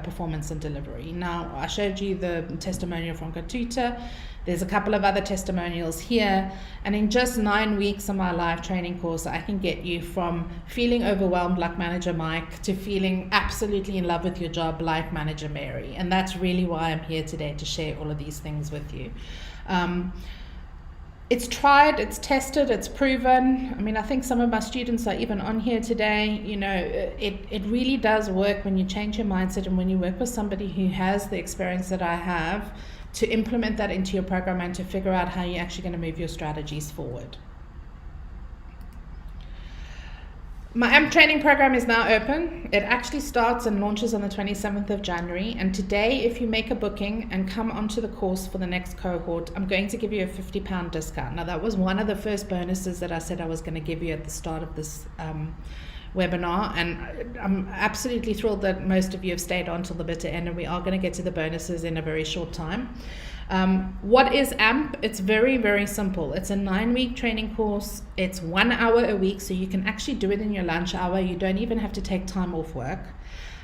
[SPEAKER 1] performance and delivery. Now, I showed you the testimonial from Katuta. There's a couple of other testimonials here, and in just 9 weeks of my live training course, I can get you from feeling overwhelmed like Manager Mike to feeling absolutely in love with your job like Manager Mary. And that's really why I'm here today, to share all of these things with you. It's tried, it's tested, it's proven. I mean, I think some of my students are even on here today. You know, it really does work when you change your mindset and when you work with somebody who has the experience that I have, to implement that into your program and to figure out how you're actually going to move your strategies forward. My AMP training program is now open. It actually starts and launches on the 27th of January. And today, if you make a booking and come onto the course for the next cohort, I'm going to give you a £50 discount. Now, that was one of the first bonuses that I said I was going to give you at the start of this webinar, and I'm absolutely thrilled that most of you have stayed on till the bitter end, and we are going to get to the bonuses in a very short time. What is AMP? It's very, very simple. It's a 9-week training course. It's 1 hour a week, so you can actually do it in your lunch hour. You don't even have to take time off work.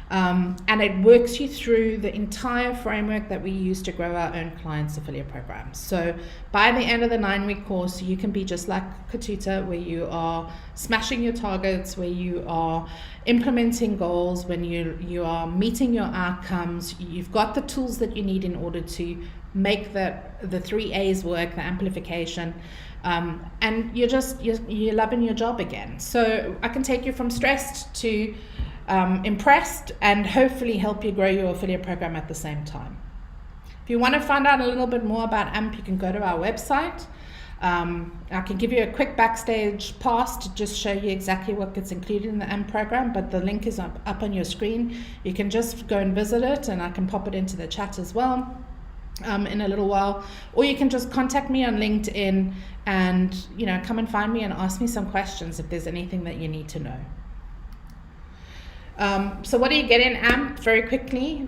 [SPEAKER 1] And it works you through the entire framework that we use to grow our own clients' affiliate programs. So by the end of the 9-week course, you can be just like Katuta, where you are smashing your targets, where you are implementing goals, when you are meeting your outcomes. You've got the tools that you need in order to make the 3 A's work, the amplification, and you're loving your job again. So I can take you from stressed to impressed, and hopefully help you grow your affiliate program at the same time. If you want to find out a little bit more about AMP, you can go to our website. I can give you a quick backstage pass to just show you exactly what gets included in the AMP program, but the link is up on your screen. You can just go and visit it, and I can pop it into the chat as well in a little while, or you can just contact me on LinkedIn and come and find me and ask me some questions if there's anything that you need to know. So what do you get in AMP? Very quickly,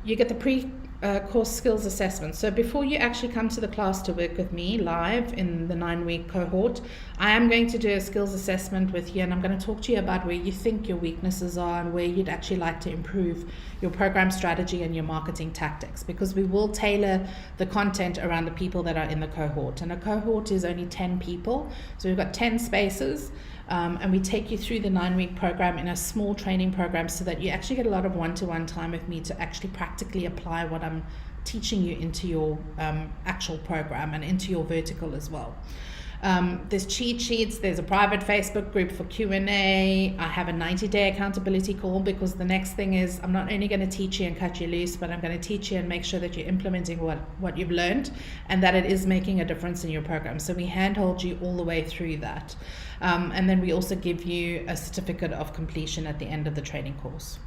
[SPEAKER 1] you get the pre-course skills assessment. So before you actually come to the class to work with me live in the 9-week cohort, I am going to do a skills assessment with you, and I'm going to talk to you about where you think your weaknesses are and where you'd actually like to improve your program strategy and your marketing tactics, because we will tailor the content around the people that are in the cohort. And a cohort is only 10 people, so we've got 10 spaces. And we take you through the 9-week program in a small training program, so that you actually get a lot of one-to-one time with me to actually practically apply what I'm teaching you into your actual program and into your vertical as well. There's cheat sheets, there's a private Facebook group for Q&A. I have a 90-day accountability call, because the next thing is I'm not only going to teach you and cut you loose, but I'm going to teach you and make sure that you're implementing what you've learned and that it is making a difference in your program. So we handhold you all the way through that. And then we also give you a certificate of completion at the end of the training course.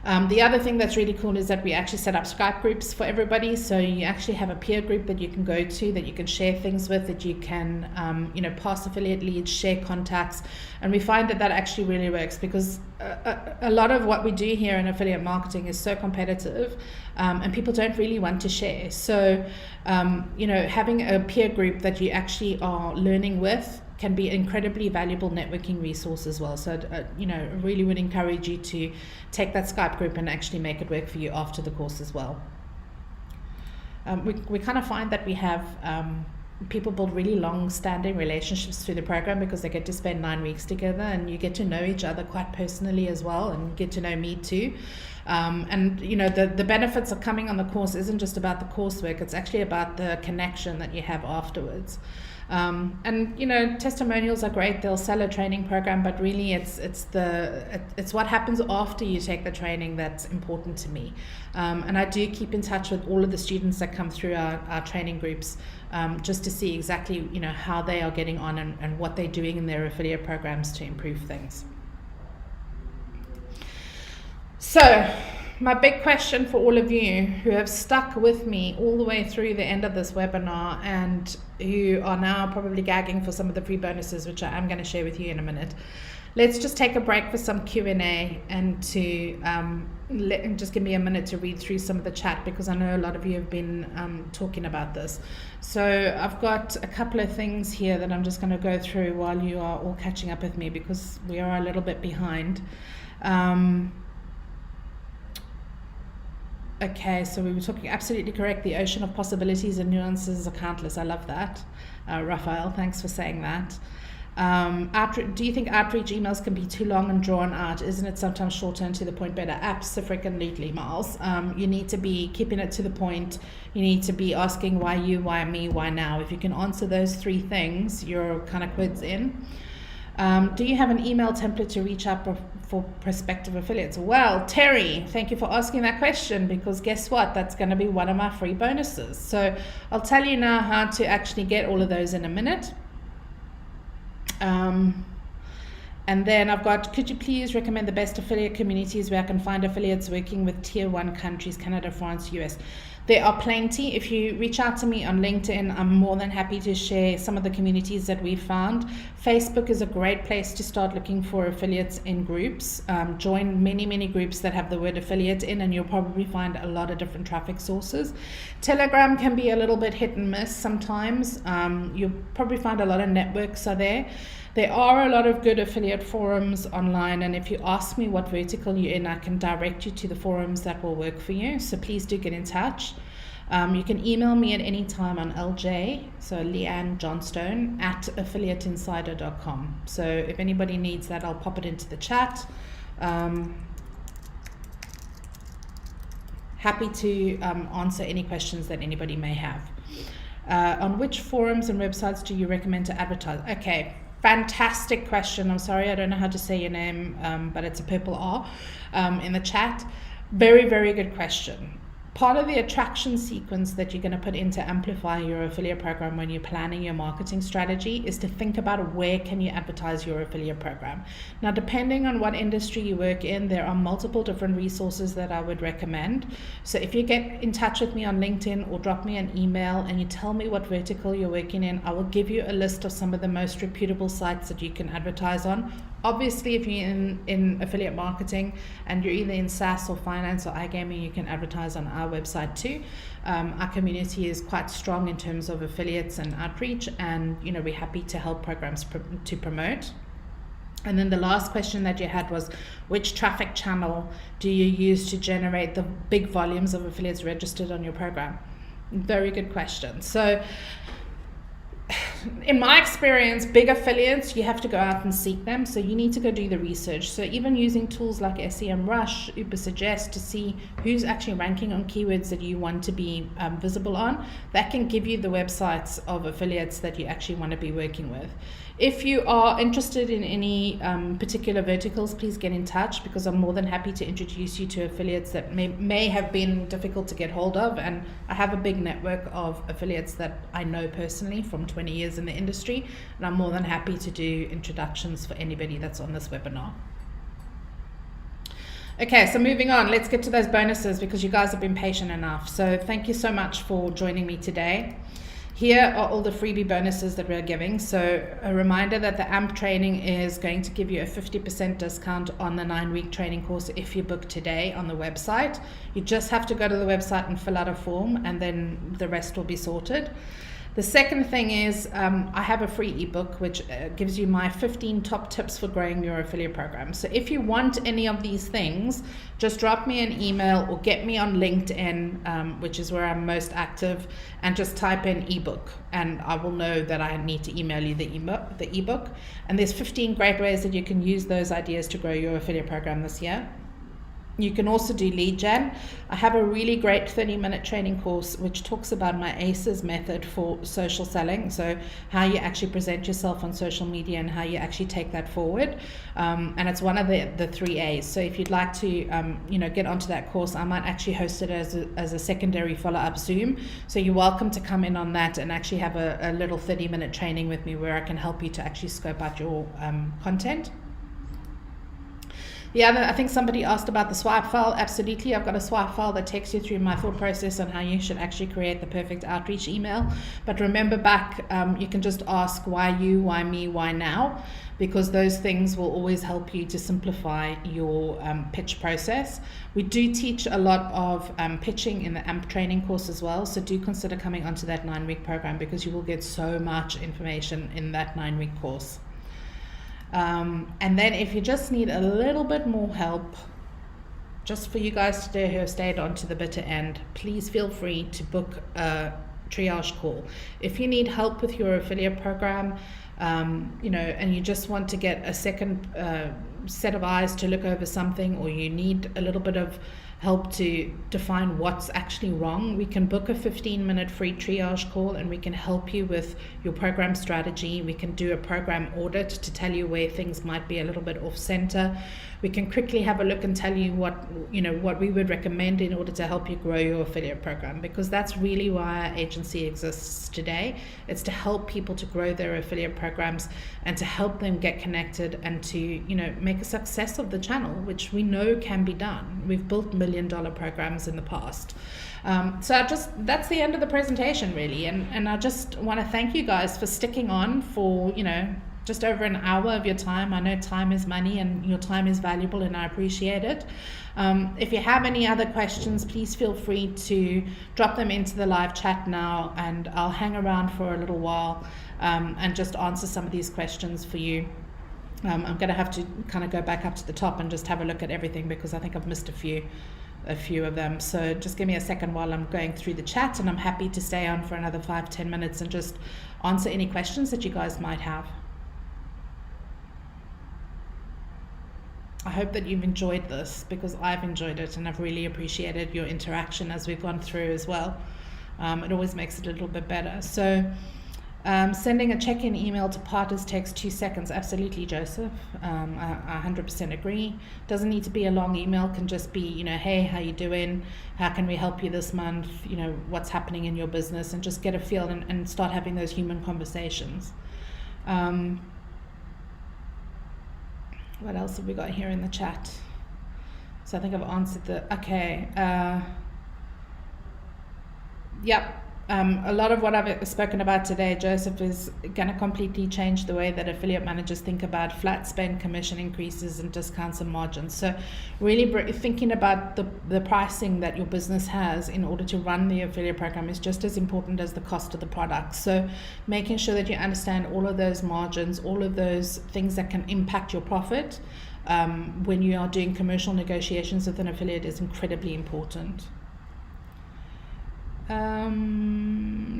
[SPEAKER 1] The other thing that's really cool is that we actually set up Skype groups for everybody. So you actually have a peer group that you can go to, that you can share things with, that you can, pass affiliate leads, share contacts. And we find that that actually really works, because a lot of what we do here in affiliate marketing is so competitive, and people don't really want to share. So, having a peer group that you actually are learning with can be an incredibly valuable networking resource as well. So, really would encourage you to take that Skype group and actually make it work for you after the course as well. We kind of find that we have people build really long-standing relationships through the program, because they get to spend 9 weeks together, and you get to know each other quite personally as well, and get to know me too. The benefits of coming on the course isn't just about the coursework, it's actually about the connection that you have afterwards. Testimonials are great. They'll sell a training program, but really it's what happens after you take the training that's important to me. And I do keep in touch with all of the students that come through our training groups, just to see exactly, how they are getting on and what they're doing in their affiliate programs to improve things. So my big question for all of you who have stuck with me all the way through the end of this webinar and who are now probably gagging for some of the free bonuses, which I am going to share with you in a minute. Let's just take a break for some Q&A and to just give me a minute to read through some of the chat, because I know a lot of you have been talking about this. So I've got a couple of things here that I'm just going to go through while you are all catching up with me, because we are a little bit behind. Okay, so we were talking, absolutely correct. The ocean of possibilities and nuances are countless. I love that. Raphael, thanks for saying that. Do you think outreach emails can be too long and drawn out? Isn't it sometimes shorter and to the point better? Absolutely, Miles. You need to be keeping it to the point. You need to be asking why you, why me, why now. If you can answer those three things, you're kind of quids in. Do you have an email template to reach out for prospective affiliates? Well, Terry, thank you for asking that question, because guess what? That's going to be one of my free bonuses. So I'll tell you now how to actually get all of those in a minute. And then I've got, could you please recommend the best affiliate communities where I can find affiliates working with tier 1 countries, Canada, France, US? There are plenty. If you reach out to me on LinkedIn, I'm more than happy to share some of the communities that we've found. Facebook is a great place to start looking for affiliates in groups. Join many groups that have the word affiliate in, and you'll probably find a lot of different traffic sources. Telegram can be a little bit hit and miss sometimes. You'll probably find a lot of networks are there. There are a lot of good affiliate forums online, and if you ask me what vertical you're in, I can direct you to the forums that will work for you. So please do get in touch. You can email me at any time on LJ, so Leanne Johnstone at affiliateinsider.com. So if anybody needs that, I'll pop it into the chat. Happy to answer any questions that anybody may have. On which forums and websites do you recommend to advertise? Okay. Fantastic question. I'm sorry, I don't know how to say your name, but it's a purple R in the chat. Very good question. Part of the attraction sequence that you're going to put in to amplify your affiliate program when you're planning your marketing strategy is to think about where can you advertise your affiliate program. Now, depending on what industry you work in, there are multiple different resources that I would recommend. So if you get in touch with me on LinkedIn or drop me an email and you tell me what vertical you're working in, I will give you a list of some of the most reputable sites that you can advertise on. Obviously, if you're in affiliate marketing and you're either in SaaS or finance or iGaming, you can advertise on our website too. Our community is quite strong in terms of affiliates and outreach, and we're happy to help programs to promote. And then the last question that you had was, which traffic channel do you use to generate the big volumes of affiliates registered on your program? Very good question. So in my experience, big affiliates, you have to go out and seek them. So you need to go do the research. So even using tools like SEMrush, Ubersuggest to see who's actually ranking on keywords that you want to be visible on, that can give you the websites of affiliates that you actually want to be working with. If you are interested in any particular verticals, please get in touch, because I'm more than happy to introduce you to affiliates that may have been difficult to get hold of. And I have a big network of affiliates that I know personally from 20 years in the industry, and I'm more than happy to do introductions for anybody that's on this webinar. Okay, so moving on, let's get to those bonuses, because you guys have been patient enough. So thank you so much for joining me today. Here are all the freebie bonuses that we're giving. So a reminder that the AMP training is going to give you a 50% discount on the 9-week training course if you book today on the website. You just have to go to the website and fill out a form, and then the rest will be sorted. The second thing is I have a free ebook which gives you my 15 top tips for growing your affiliate program. So if you want any of these things, just drop me an email or get me on LinkedIn, which is where I'm most active, and just type in ebook, and I will know that I need to email you the ebook. And there's 15 great ways that you can use those ideas to grow your affiliate program this year. You can also do lead gen. I have a really great 30-minute training course which talks about my ACEs method for social selling, so how you actually present yourself on social media and how you actually take that forward. And it's one of the 3 A's. So if you'd like to get onto that course, I might actually host it as a secondary follow-up Zoom. So you're welcome to come in on that and actually have a little 30-minute training with me where I can help you to actually scope out your content. Yeah, I think somebody asked about the swipe file. Absolutely. I've got a swipe file that takes you through my thought process on how you should actually create the perfect outreach email. But remember back, you can just ask why you, why me, why now, because those things will always help you to simplify your pitch process. We do teach a lot of pitching in the AMP training course as well. So do consider coming onto that 9-week program, because you will get so much information in that 9-week course. And then if you just need a little bit more help, just for you guys today who have stayed on to the bitter end, please feel free to book a triage call. If you need help with your affiliate program, and you just want to get a second set of eyes to look over something, or you need a little bit of help to define what's actually wrong, we can book a 15-minute free triage call, and we can help you with your program strategy. We can do a program audit to tell you where things might be a little bit off center. We can quickly have a look and tell you what we would recommend in order to help you grow your affiliate program, because that's really why our agency exists today. It's to help people to grow their affiliate programs and to help them get connected and to make a success of the channel, which we know can be done. We've built $1 million programs in the past. So that's the end of the presentation, really, and I just want to thank you guys for sticking on for just over an hour of your time. I know time is money, and your time is valuable, and I appreciate it. If you have any other questions, please feel free to drop them into the live chat now, and I'll hang around for a little while and just answer some of these questions for you. I'm going to have to kind of go back up to the top and just have a look at everything, because I think I've missed a few of them. So just give me a second while I'm going through the chat, and I'm happy to stay on for another 5-10 minutes and just answer any questions that you guys might have. I hope that you've enjoyed this, because I've enjoyed it, and I've really appreciated your interaction as we've gone through as well. It always makes it a little bit better. So sending a check-in email to partners takes 2 seconds. Absolutely, Joseph. I 100% agree. Doesn't need to be a long email. Can just be, hey, how you doing? How can we help you this month? What's happening in your business? And just get a feel and start having those human conversations. What else have we got here in the chat? So I think I've answered okay. Yep. A lot of what I've spoken about today, Joseph, is going to completely change the way that affiliate managers think about flat spend, commission increases, and discounts and margins. So really thinking about the pricing that your business has in order to run the affiliate program is just as important as the cost of the product. So making sure that you understand all of those margins, all of those things that can impact your profit when you are doing commercial negotiations with an affiliate is incredibly important.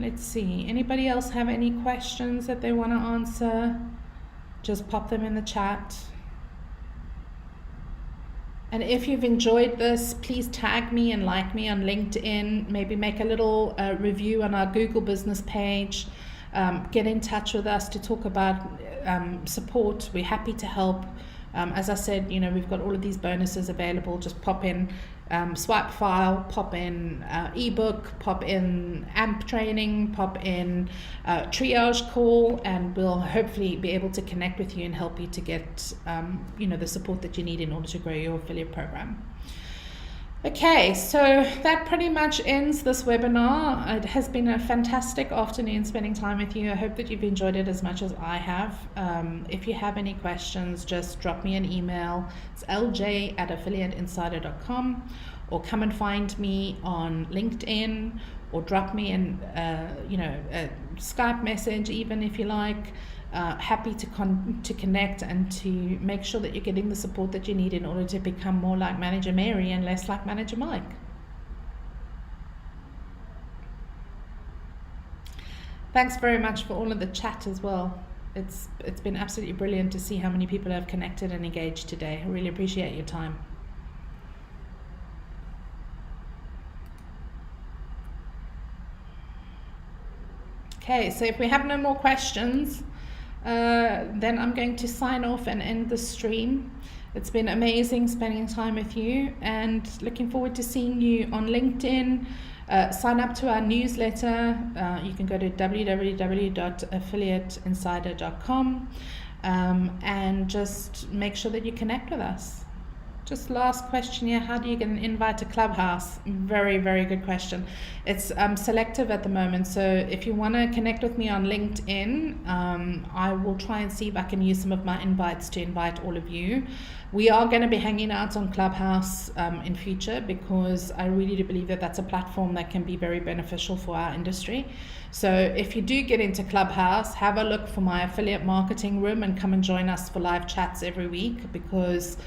[SPEAKER 1] Let's see, anybody else have any questions that they want to answer? Just pop them in the chat. And if you've enjoyed this, please tag me and like me on LinkedIn, maybe make a little review on our Google business page. Get in touch with us to talk about support. We're happy to help. As I said, we've got all of these bonuses available. Just pop in swipe file, pop in ebook, pop in AMP training, pop in triage call, and we'll hopefully be able to connect with you and help you to get the support that you need in order to grow your affiliate program. Okay, so that pretty much ends this webinar. It has been a fantastic afternoon spending time with you. I hope that you've enjoyed it as much as I have. If you have any questions, just drop me an email. It's lj@affiliateinsider.com, or come and find me on LinkedIn, or drop me a Skype message even if you like. Happy to connect and to make sure that you're getting the support that you need in order to become more like Manager Mary and less like Manager Mike. Thanks very much for all of the chat as well. It's been absolutely brilliant to see how many people have connected and engaged today. I really appreciate your time. Okay, so if we have no more questions, then I'm going to sign off and end the stream. It's been amazing spending time with you, and looking forward to seeing you on LinkedIn. Sign up to our newsletter. You can go to www.affiliateinsider.com and just make sure that you connect with us. Just last question here. How do you get an invite to Clubhouse? Very, very good question. It's selective at the moment. So if you want to connect with me on LinkedIn, I will try and see if I can use some of my invites to invite all of you. We are going to be hanging out on Clubhouse in future, because I really do believe that that's a platform that can be very beneficial for our industry. So if you do get into Clubhouse, have a look for my affiliate marketing room and come and join us for live chats every week, because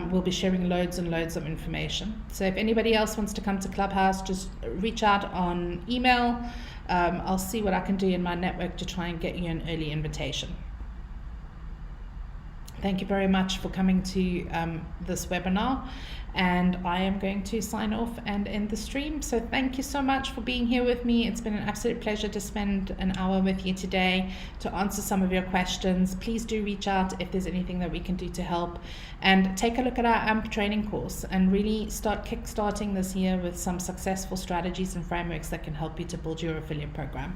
[SPEAKER 1] we'll be sharing loads and loads of information. So if anybody else wants to come to Clubhouse, just reach out on email. I'll see what I can do in my network to try and get you an early invitation. Thank you very much for coming to this webinar, and I am going to sign off and end the stream. So thank you so much for being here with me. It's been an absolute pleasure to spend an hour with you today to answer some of your questions. Please do reach out if there's anything that we can do to help, and take a look at our AMP training course and really start kickstarting this year with some successful strategies and frameworks that can help you to build your affiliate program.